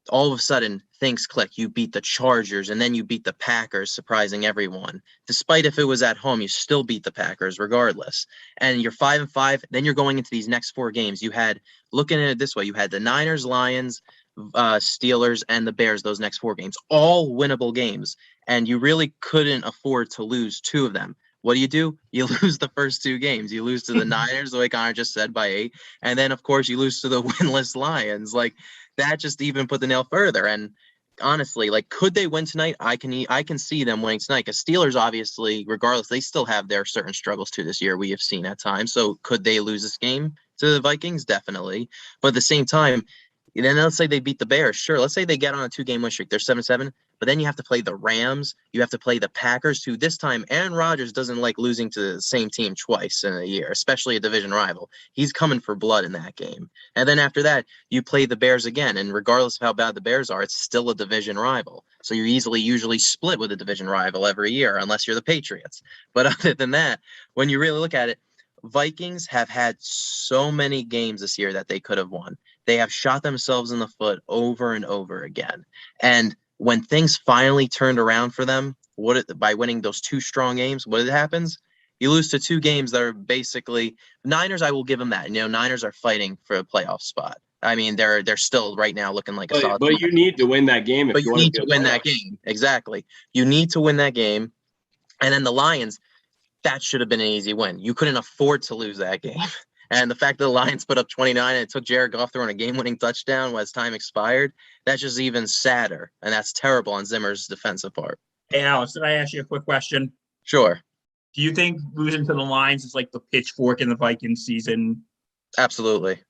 all of a sudden things click. You beat the Chargers, and then you beat the Packers, surprising everyone. Despite if it was at home, you still beat the Packers regardless. And you're 5-5. Then you're going into these next 4 games. You had, looking at it this way, you had the Niners, Lions, Steelers, and the Bears, those next 4 games, all winnable games. And you really couldn't afford to lose 2 of them. What do? You lose the first 2 games. You lose to the Niners, the way Connor just said, by 8. And then, of course, you lose to the winless Lions. Like, that just even put the nail further. And honestly, like, could they win tonight? I can see them winning tonight, because Steelers, obviously, regardless, they still have their certain struggles too this year, we have seen at times. So could they lose this game to the Vikings? Definitely. But at the same time, then let's say they beat the Bears. Sure, let's say they get on a 2-game win streak. They're 7-7. But then you have to play the Rams. You have to play the Packers, who this time Aaron Rodgers doesn't like losing to the same team twice in a year, especially a division rival. He's coming for blood in that game. And then after that, you play the Bears again. And regardless of how bad the Bears are, it's still a division rival. So you're usually split with a division rival every year, unless you're the Patriots. But other than that, when you really look at it, Vikings have had so many games this year that they could have won. They have shot themselves in the foot over and over again. And when things finally turned around for them, by winning those 2 strong games, what happens? You lose to 2 games that are basically Niners. I will give them that. Niners are fighting for a playoff spot. I mean, they're still right now looking like a solid. But you need to win that game. But you need to win that game. Exactly. You need to win that game. And then the Lions, that should have been an easy win. You couldn't afford to lose that game. And the fact that the Lions put up 29 and it took Jared Goff throwing a game-winning touchdown as time expired, that's just even sadder. And that's terrible on Zimmer's defensive part. Hey, Alex, did I ask you a quick question? Sure. Do you think losing to the Lions is like the pitchfork in the Vikings season? Absolutely.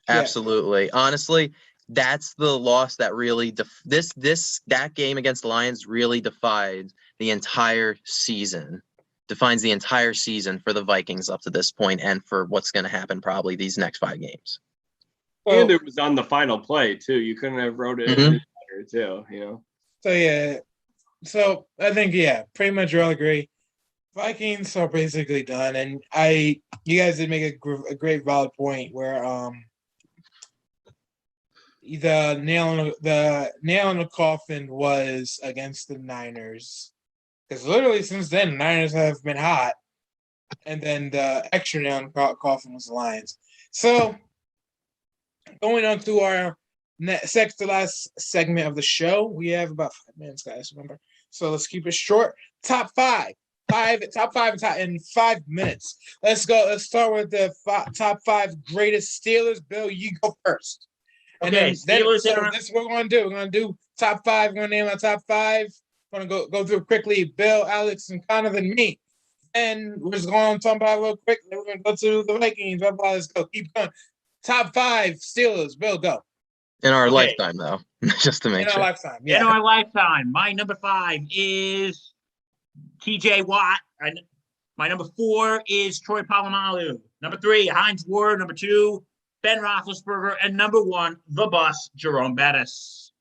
Absolutely. Yeah. Honestly, that's the loss that really that game against the Lions really defines the entire season for the Vikings up to this point and for what's going to happen probably these next 5 games. And it was on the final play too. You couldn't have wrote it better too, you know. So yeah. So I think pretty much we all agree. Vikings are basically done, and you guys did make a great valid point where the nail in the coffin was against the Niners, because literally since then the Niners have been hot, and then the extra nail in the coffin was the Lions. So going on to our next to last segment of the show, we have about 5 minutes, guys. Remember, so let's keep it short. Top five in 5 minutes. Let's go. Let's start with the top 5 greatest Steelers. Bill, you go first. And okay, Steelers. This is what we're gonna do. We're gonna do top 5. We're gonna name our top 5. We're gonna go through quickly. Bill, Alex, and Connor, then me. And we're just going to talk about it real quick. Then we're gonna go to the Vikings. Let's go. Keep going. Top 5 Steelers. Bill, go. In our lifetime, though, just to make sure. In our lifetime, yeah. In our lifetime. My number 5 is T.J. Watt. And my number 4 is Troy Polamalu. Number 3, Hines Ward. Number 2, Ben Roethlisberger. And number 1, the bus, Jerome Bettis.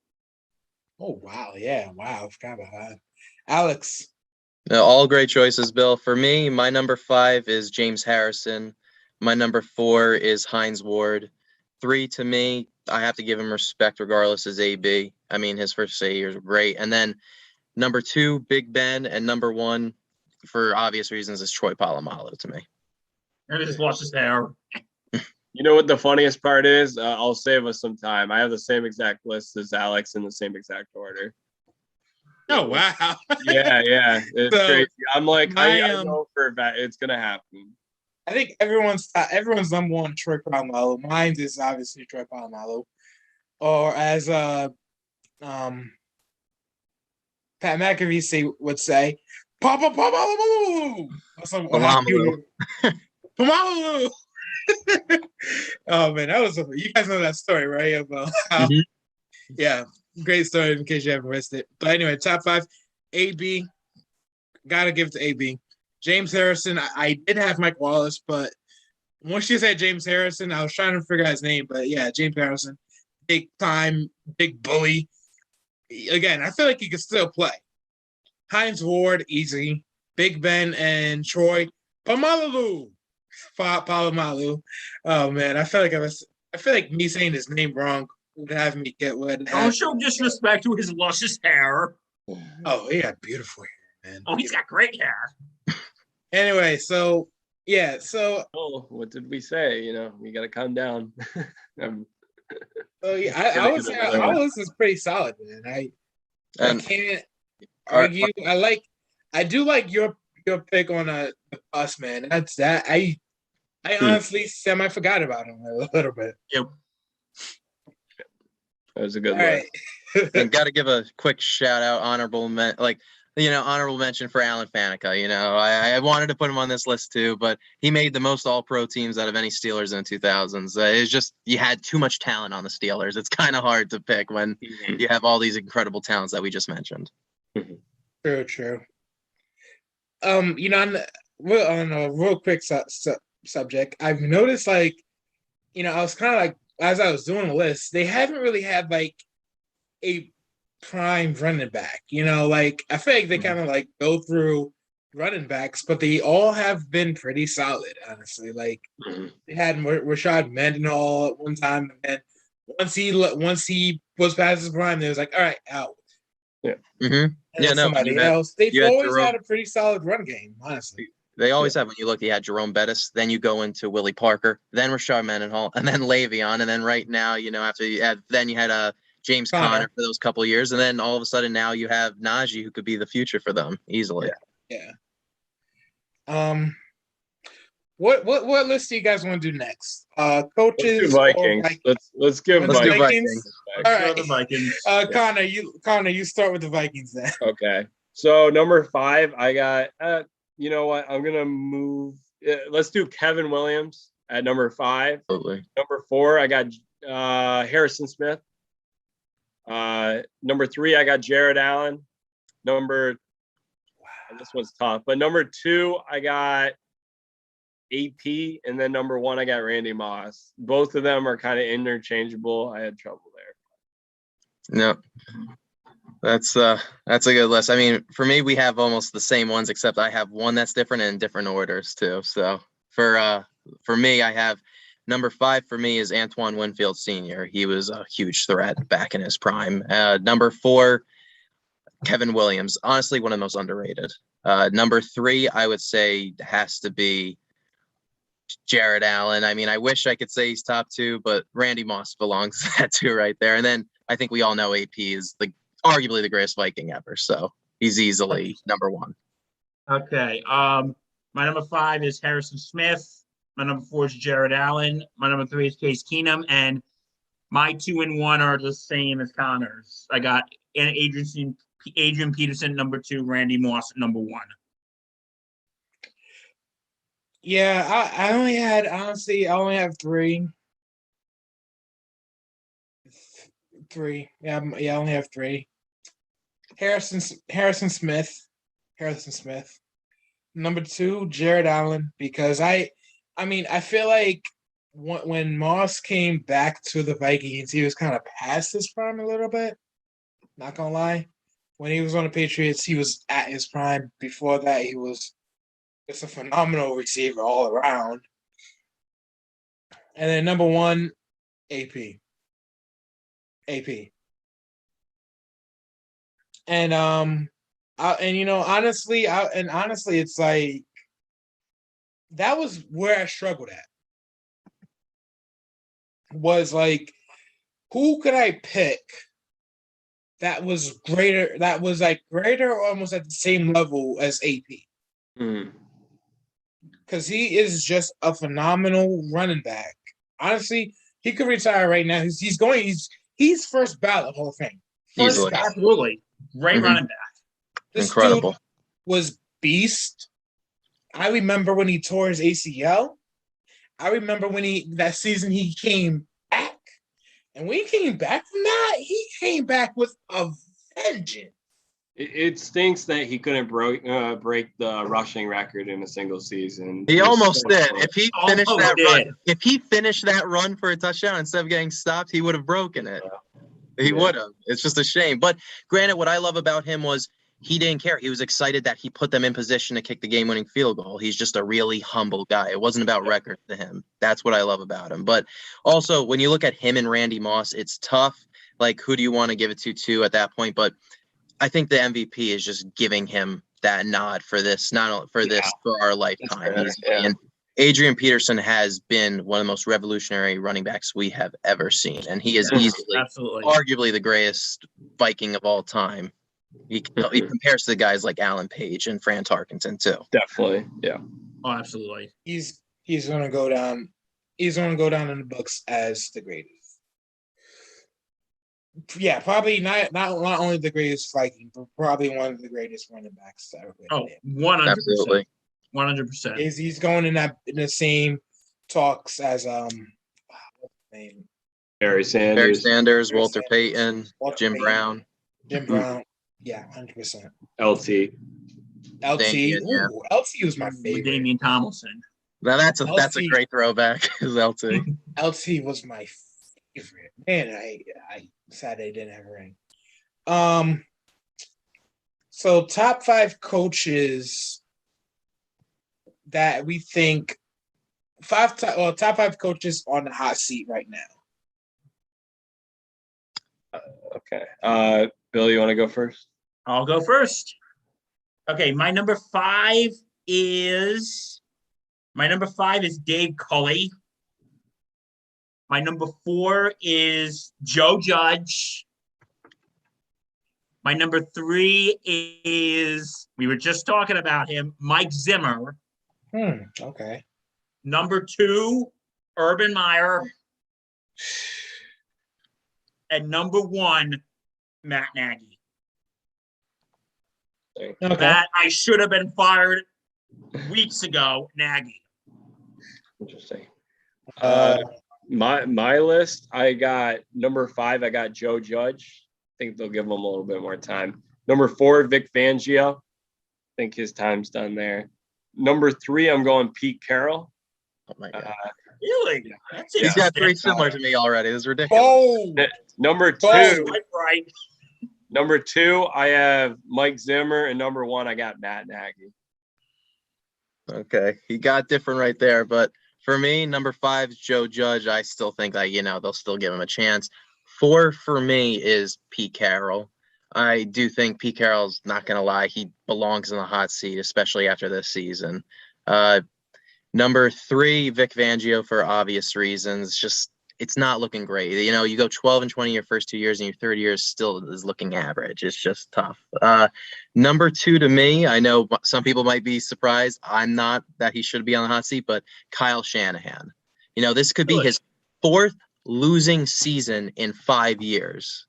Oh, wow. Yeah, wow. I forgot about that. Alex. All great choices, Bill. For me, my number 5 is James Harrison. My number 4 is Hines Ward. 3, to me, I have to give him respect regardless, is AB. I mean, his first 8 years were great. And then number 2, Big Ben. And number 1, for obvious reasons, is Troy Polamalu to me. And it just lost his hair. You know what the funniest part is? I'll save us some time. I have the same exact list as Alex in the same exact order. Oh, wow. yeah. It's crazy. I'm like, I know for a fact it's going to happen. I think everyone's number 1 Troy Polamalu. Mine is obviously Troy Polamalu. Or as Pat McAfee would say, Polamalu! Polamalu! Oh, man, that was you guys know that story, right? About how, yeah, great story in case you haven't missed it. But anyway, top 5, AB. Gotta give it to AB. James Harrison, I did have Mike Wallace, but once you said James Harrison, I was trying to figure out his name. But yeah, James Harrison, big time, big bully. Again, I feel like he could still play. Hines Ward, easy. Big Ben and Troy Polamalu. Oh man, I feel like me saying his name wrong would have me get what. Don't show disrespect to his luscious hair. Oh, he got beautiful hair, man. Oh, he's got great hair. Anyway, so yeah, what did we say? You know, we got to calm down. So yeah, I would say our list is pretty solid, man. I can't argue. I do like your pick on the bus, man. That's that. I honestly semi forgot about him a little bit. Yep. That was a good one. Right. And got to give a quick shout out, honorable mention for Alan Faneca. I wanted to put him on this list too, but he made the most All-Pro teams out of any Steelers in the 2000s. It's just you had too much talent on the Steelers. It's kind of hard to pick when you have all these incredible talents that we just mentioned. True. On a real quick subject, I've noticed I was kind of like as I was doing the list, they haven't really had like a prime running back. I feel like they kind of like go through running backs, but they all have been pretty solid, honestly. Like they had Rashad Mendenhall at one time, and once he was past his prime, they was like, all right, out. Yeah. Somebody else. They've always had a pretty solid run game, honestly. They always have. When you look, you had Jerome Bettis, then you go into Willie Parker, then Rashad Mendenhall, and then Le'Veon, and then right now, after you had James Conner for those couple of years, and then all of a sudden now you have Najee, who could be the future for them easily. Yeah. What list do you guys want to do next? Let's Coaches do Vikings. Let's give Let's do Vikings. Vikings? respect. All Go right. the Vikings. Connor, you start with the Vikings then. Okay. So number 5, I got. You know what? I'm gonna move. Let's do Kevin Williams at number 5. Absolutely. Number 4, I got Harrison Smith. Number 3, I got Jared Allen. This one's tough, but number 2, I got AP, and then number 1, I got Randy Moss. Both of them are kind of interchangeable. I had trouble there. No, that's a good list. I mean, for me, we have almost the same ones, except I have one that's different and in different orders too. So for me, I have number 5 for me is Antoine Winfield Sr. He was a huge threat back in his prime. Number 4, Kevin Williams, honestly, one of the most underrated. Number 3, I would say has to be Jared Allen. I mean, I wish I could say he's top 2, but Randy Moss belongs to that 2 right there. And then I think we all know AP is arguably the greatest Viking ever. So he's easily number 1. Okay. My number 5 is Harrison Smith. My number 4 is Jared Allen. My number 3 is Case Keenum. And my 2 and 1 are the same as Connor's. I got Adrian Peterson, number 2, Randy Moss, number 1. Yeah, I only have 3. 3. Yeah, I only have 3. Harrison Smith. Number 2, Jared Allen, because I feel like when Moss came back to the Vikings, he was kind of past his prime a little bit. Not gonna lie. When he was on the Patriots, he was at his prime. Before that, he was just a phenomenal receiver all around. And then number 1, AP. And honestly, it's like that was where I struggled at. Was like, who could I pick that was greater? That was like greater, or almost at the same level as AP. Because he is just a phenomenal running back. Honestly, he could retire right now. He's first ballot Hall of Fame. Easily. Absolutely. Great running back. This Incredible. dude was beast. I remember when he tore his ACL. I remember when that season he came back. And when he came back from that, he came back with a vengeance. It stinks that he couldn't break the rushing record in a single season. He almost did. If he finished that run for a touchdown instead of getting stopped, he would have broken it. He would have. It's just a shame. But granted, what I love about him was he didn't care. He was excited that he put them in position to kick the game-winning field goal. He's just a really humble guy. It wasn't about record to him. That's what I love about him. But also, when you look at him and Randy Moss, it's tough. Like, who do you want to give it to too at that point? But I think the MVP is just giving him that nod for this, for our lifetime. And Adrian Peterson has been one of the most revolutionary running backs we have ever seen. And he is easily, arguably the greatest Viking of all time. He compares to guys like Alan Page and Fran Tarkenton too. Definitely, yeah. Oh, absolutely. He's gonna go down. He's gonna go down in the books as the greatest. Yeah, probably not only the greatest Viking, but probably one of the greatest running backs to ever play. Oh, 100%. Absolutely. 100%. He's going in the same talks as what's his name? Barry Sanders, Walter Payton, Jim Brown. Yeah, 100%. LT. LT was my favorite. Damian Tomlinson. Now that's a great throwback. Is LT. LT was my favorite. Man, I sad they didn't have a ring. So top 5 coaches that we think top 5 coaches on the hot seat right now. Okay. Bill, you want to go first? I'll go first. Okay, my number 5 is Dave Culley. My number 4 is Joe Judge. My number 3 is, we were just talking about him, Mike Zimmer. Okay. Number 2, Urban Meyer. And number 1, Matt Nagy. Okay. That I should have been fired weeks ago, Nagy. Interesting. My list, I got number 5, I got Joe Judge. I think they'll give him a little bit more time. Number 4, Vic Fangio. I think his time's done there. Number 3, I'm going Pete Carroll. Oh my God. Really? That's He's got 3 similar to me already. This is ridiculous. Oh, Number 2, right. Number 2, I have Mike Zimmer, and number 1, I got Matt Nagy. Okay, he got different right there, but for me, number 5 is Joe Judge. I still think that they'll still give him a chance. 4 for me is Pete Carroll. I do think Pete Carroll's not going to lie. He belongs in the hot seat, especially after this season. Number 3, Vic Fangio for obvious reasons. Just, it's not looking great. You go 12-20 your first 2 years, and your third year still is looking average. It's just tough. Number 2 to me, I know some people might be surprised. I'm not that he should be on the hot seat, but Kyle Shanahan. This could be his 4th losing season in 5 years.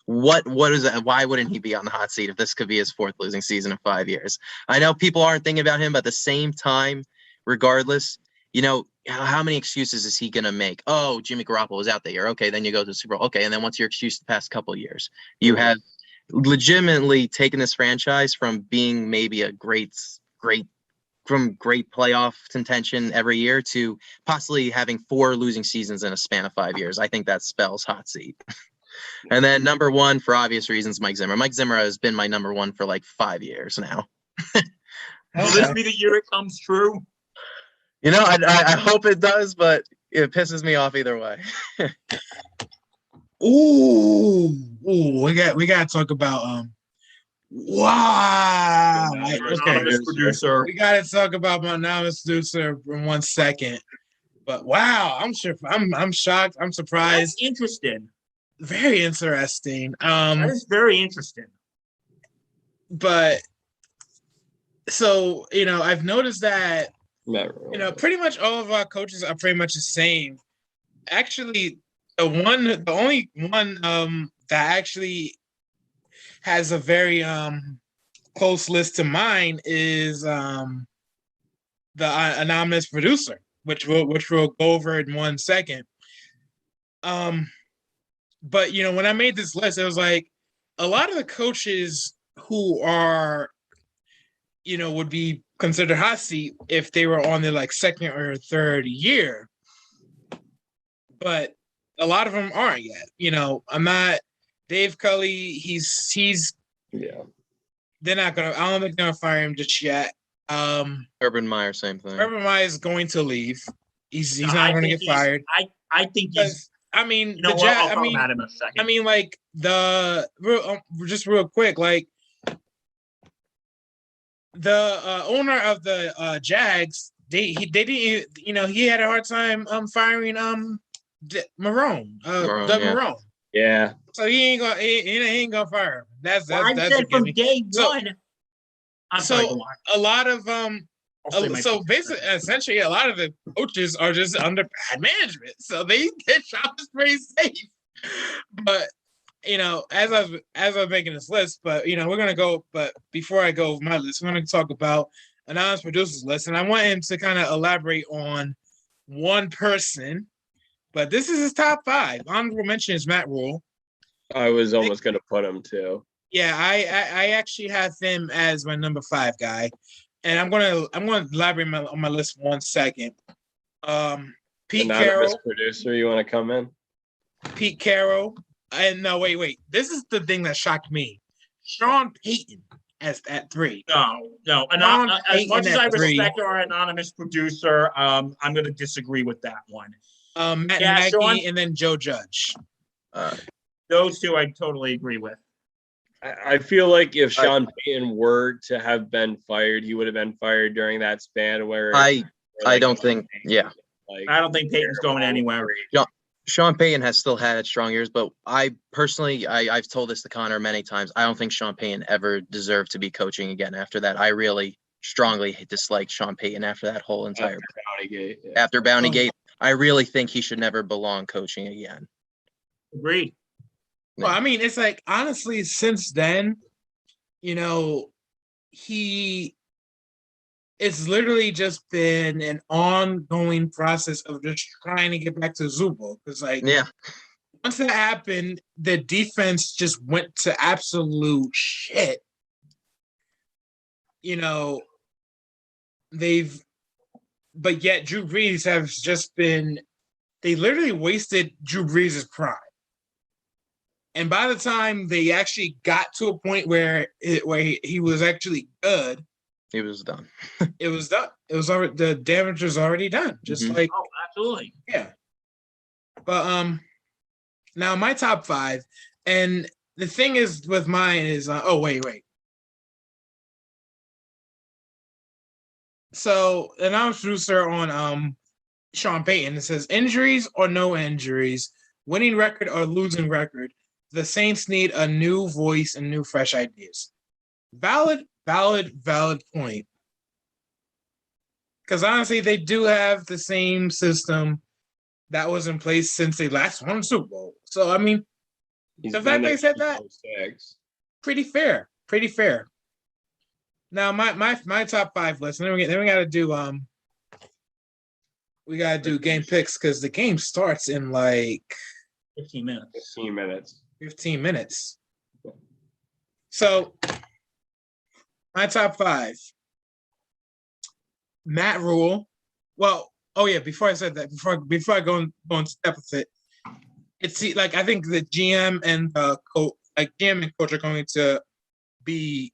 What is that? Why wouldn't he be on the hot seat if this could be his 4th losing season in 5 years? I know people aren't thinking about him, but at the same time, regardless, how many excuses is he going to make? Oh, Jimmy Garoppolo was out that year. Okay, then you go to the Super Bowl. Okay, and then what's your excuse the past couple of years? You have legitimately taken this franchise from being maybe a great playoff contention every year to possibly having 4 losing seasons in a span of 5 years. I think that spells hot seat. And then number 1, for obvious reasons, Mike Zimmer. Mike Zimmer has been my number 1 for like 5 years now. Will this be the year it comes true? I hope it does, but it pisses me off either way. we got to talk about wow. Anonymous producer. We got to talk about my anonymous producer in 1 second. But wow, I'm shocked. I'm surprised. That's interesting. Very interesting. That is very interesting. But so I've noticed that pretty much all of our coaches are pretty much the same. Actually, the only one that actually has a very close list to mine is the anonymous producer, which we'll go over in 1 second. But when I made this list, it was like a lot of the coaches who are would be considered hot seat if they were on their like 2nd or 3rd year, but a lot of them aren't yet. I'm not Dave Cully. He's they're not gonna. I don't think they're gonna fire him just yet. Urban Meyer, same thing. Urban Meyer is going to leave. He's not going to get fired. I think he's. I mean, I'll talk about him in a second. I mean, like just real quick, like the owner of the Jags, they didn't. He had a hard time firing Marone, Doug Marone. Yeah. So he ain't gonna fire him. That's I said from day one. So a lot of basically, essentially, a lot of the coaches are just under bad management, so their job is pretty safe. But as I was making this list, but we're gonna go. But before I go over my list, we're gonna talk about anonymous producers list, and I want him to kind of elaborate on one person. But this is his top 5. Honorable mention is Matt Rule. I was almost gonna put him too. Yeah, I actually have him as my number 5 guy. And I'm gonna elaborate on my list 1 second. Pete Carroll, producer, you want to come in? Pete Carroll, and no, wait. This is the thing that shocked me. Sean Payton as at 3. No. As much as I respect our anonymous producer, I'm going to disagree with that one. Matt Nagy and then Joe Judge. Those 2 I totally agree with. I feel like if Sean Payton were to have been fired, he would have been fired during that span where I don't think I don't think Payton's going anywhere. Sean Payton has still had strong years, but I personally, I've told this to Connor many times. I don't think Sean Payton ever deserved to be coaching again after that. I really strongly disliked Sean Payton after that whole entire Bountygate. Yeah. after Bountygate. I really think he should never belong coaching again. Agreed. Well, I mean, it's like, honestly, since then, it's literally just been an ongoing process of just trying to get back to Zubo. Because, once that happened, the defense just went to absolute shit. But yet Drew Brees has just been, they literally wasted Drew Brees' prime. And by the time they actually got to a point where he was actually good, it was done. It was done. It was already, the damage was already done. Just like, oh, absolutely, yeah. But now my top 5, and the thing is with mine is wait. So an announce producer on Sean Payton, it says, injuries or no injuries, winning record or losing record, the Saints need a new voice and new fresh ideas. Valid point. Because honestly, they do have the same system that was in place since they last won the Super Bowl. So, I mean, the fact they said that, pretty fair. Now, my top 5 list, and then we got to do game picks because the game starts in like 15 minutes. 15 minutes. So, my top 5. Matt Rule. Well, before I said that, before I go on step with it, it's like I think the GM and the coach, like GM and coach, are going to be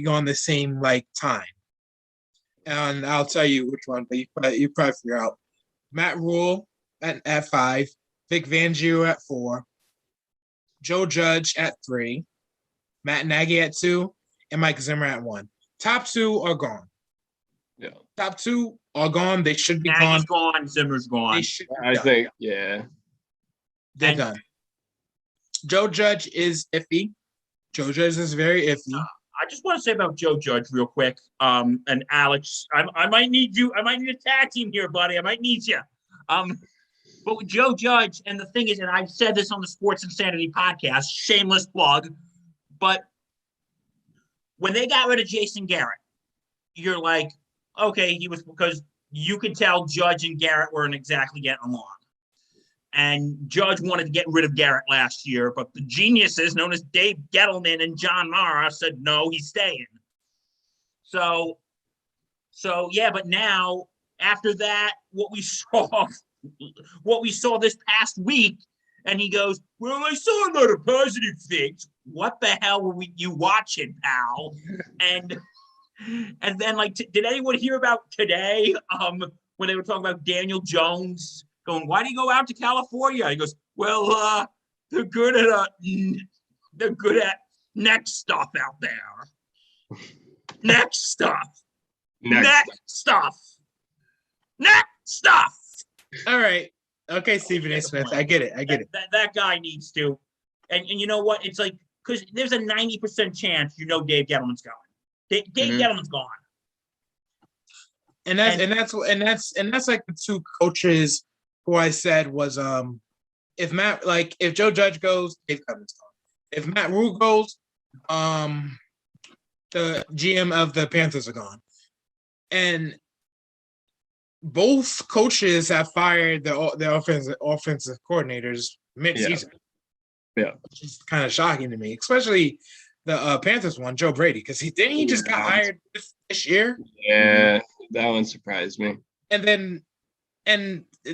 going the same like time. And I'll tell you which one, but you probably figure out. Matt Rule at 5, Vic Fangio at 4, Joe Judge at 3, Matt Nagy at 2, and Mike Zimmer at 1. Top 2 are gone. Yeah. Top 2 are gone. They should be Nagy's gone. gone. Zimmer's gone. They should be I done. think, yeah. They're done. Joe Judge is iffy. Joe Judge is very iffy. I just want to say about Joe Judge real quick. And Alex, I might need you. I might need a tag team here, buddy. I might need you. But with Joe Judge, and the thing is, and I've said this on the Sports Insanity podcast, shameless plug, but when they got rid of Jason Garrett, you're like, okay, he was, because you could tell Judge and Garrett weren't exactly getting along. And Judge wanted to get rid of Garrett last year, but the geniuses known as Dave Gettleman and John Mara said, no, he's staying. So yeah, but now after that, what we saw this past week, and he goes, well, I saw a lot of positive things. What the hell were you watching, pal? And then, like, did anyone hear about today when they were talking about Daniel Jones going, why do you go out to California? He goes, well, they're good at next stuff out there. Next stuff. All right. Okay, Stephen A. Smith. I get it. That guy needs to. And you know what? It's like, because there's a 90% chance Dave Gettleman's going. Dave Gettleman's gone. And that's like the two coaches who I said was if Joe Judge goes, Dave Gettleman's gone. If Matt Rule goes, the GM of the Panthers are gone. And both coaches have fired their offensive coordinators mid-season. Yeah. Which is kind of shocking to me, especially the Panthers one, Joe Brady, because he just got hired this year. Yeah, that one surprised me. And the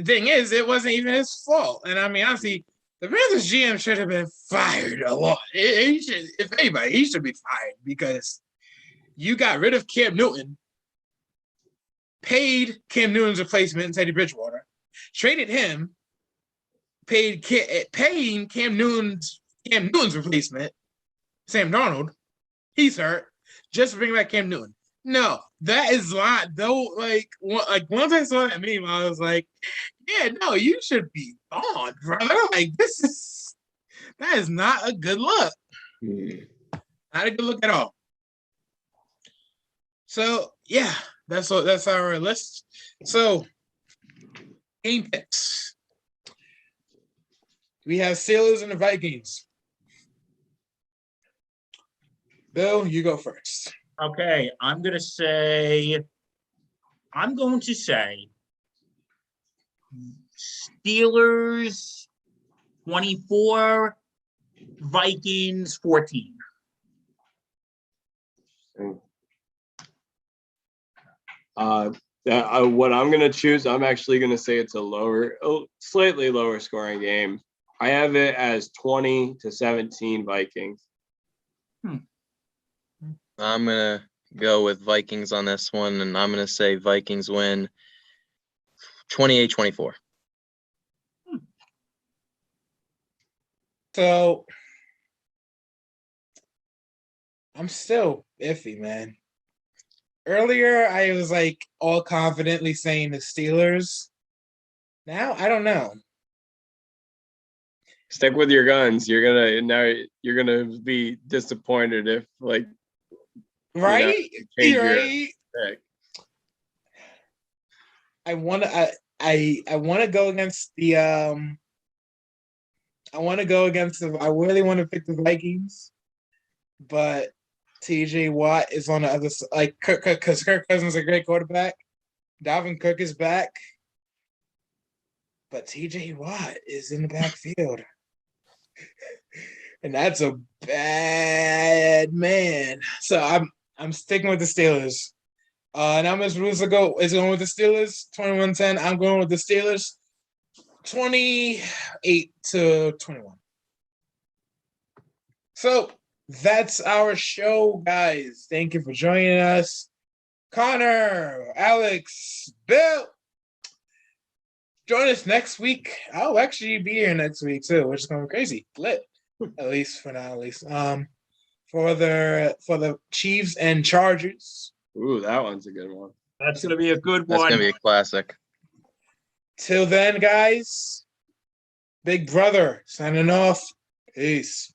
thing is, it wasn't even his fault. And I mean, honestly, the Panthers GM should have been fired a lot. He should, if anybody, he should be fired because you got rid of Cam Newton, paid Cam Newton's replacement, Teddy Bridgewater, traded him, paying Cam Newton's replacement, Sam Darnold. He's hurt. Just bring back Cam Newton. No, that is not though. Like once I saw that meme, I was like, "Yeah, no, you should be gone, brother." Like that is not a good look. Not a good look at all. So yeah, that's our list. So game picks. We have Steelers and the Vikings. Bill, you go first. Okay, I'm going to say Steelers 24, Vikings 14. What I'm going to choose, I'm actually going to say it's slightly lower scoring game. I have it as 20-17 Vikings. I'm gonna go with Vikings on this one, and I'm gonna say Vikings win 28-24. So I'm still iffy, man. Earlier, I was like all confidently saying the Steelers. Now I don't know. Stick with your guns. You're gonna be disappointed if right. Change right. your pick. I want to go against the I really want to pick the Vikings, but TJ Watt is on the other side. Like, because Kirk Cousins is a great quarterback. Dalvin Cook is back, but TJ Watt is in the backfield, and that's a bad man. So I'm sticking with the Steelers. And I'm as Rules is going with the Steelers 21-10. I'm going with the Steelers 28-21. So that's our show, guys. Thank you for joining us. Connor, Alex, Bill, join us next week. I'll actually be here next week too, which is going to be crazy. Lit, at least for now. For the Chiefs and Chargers. Ooh, that one's a good one. That's going to be a good That's one. gonna be a classic. Till then, guys. Big Brother signing off. Peace.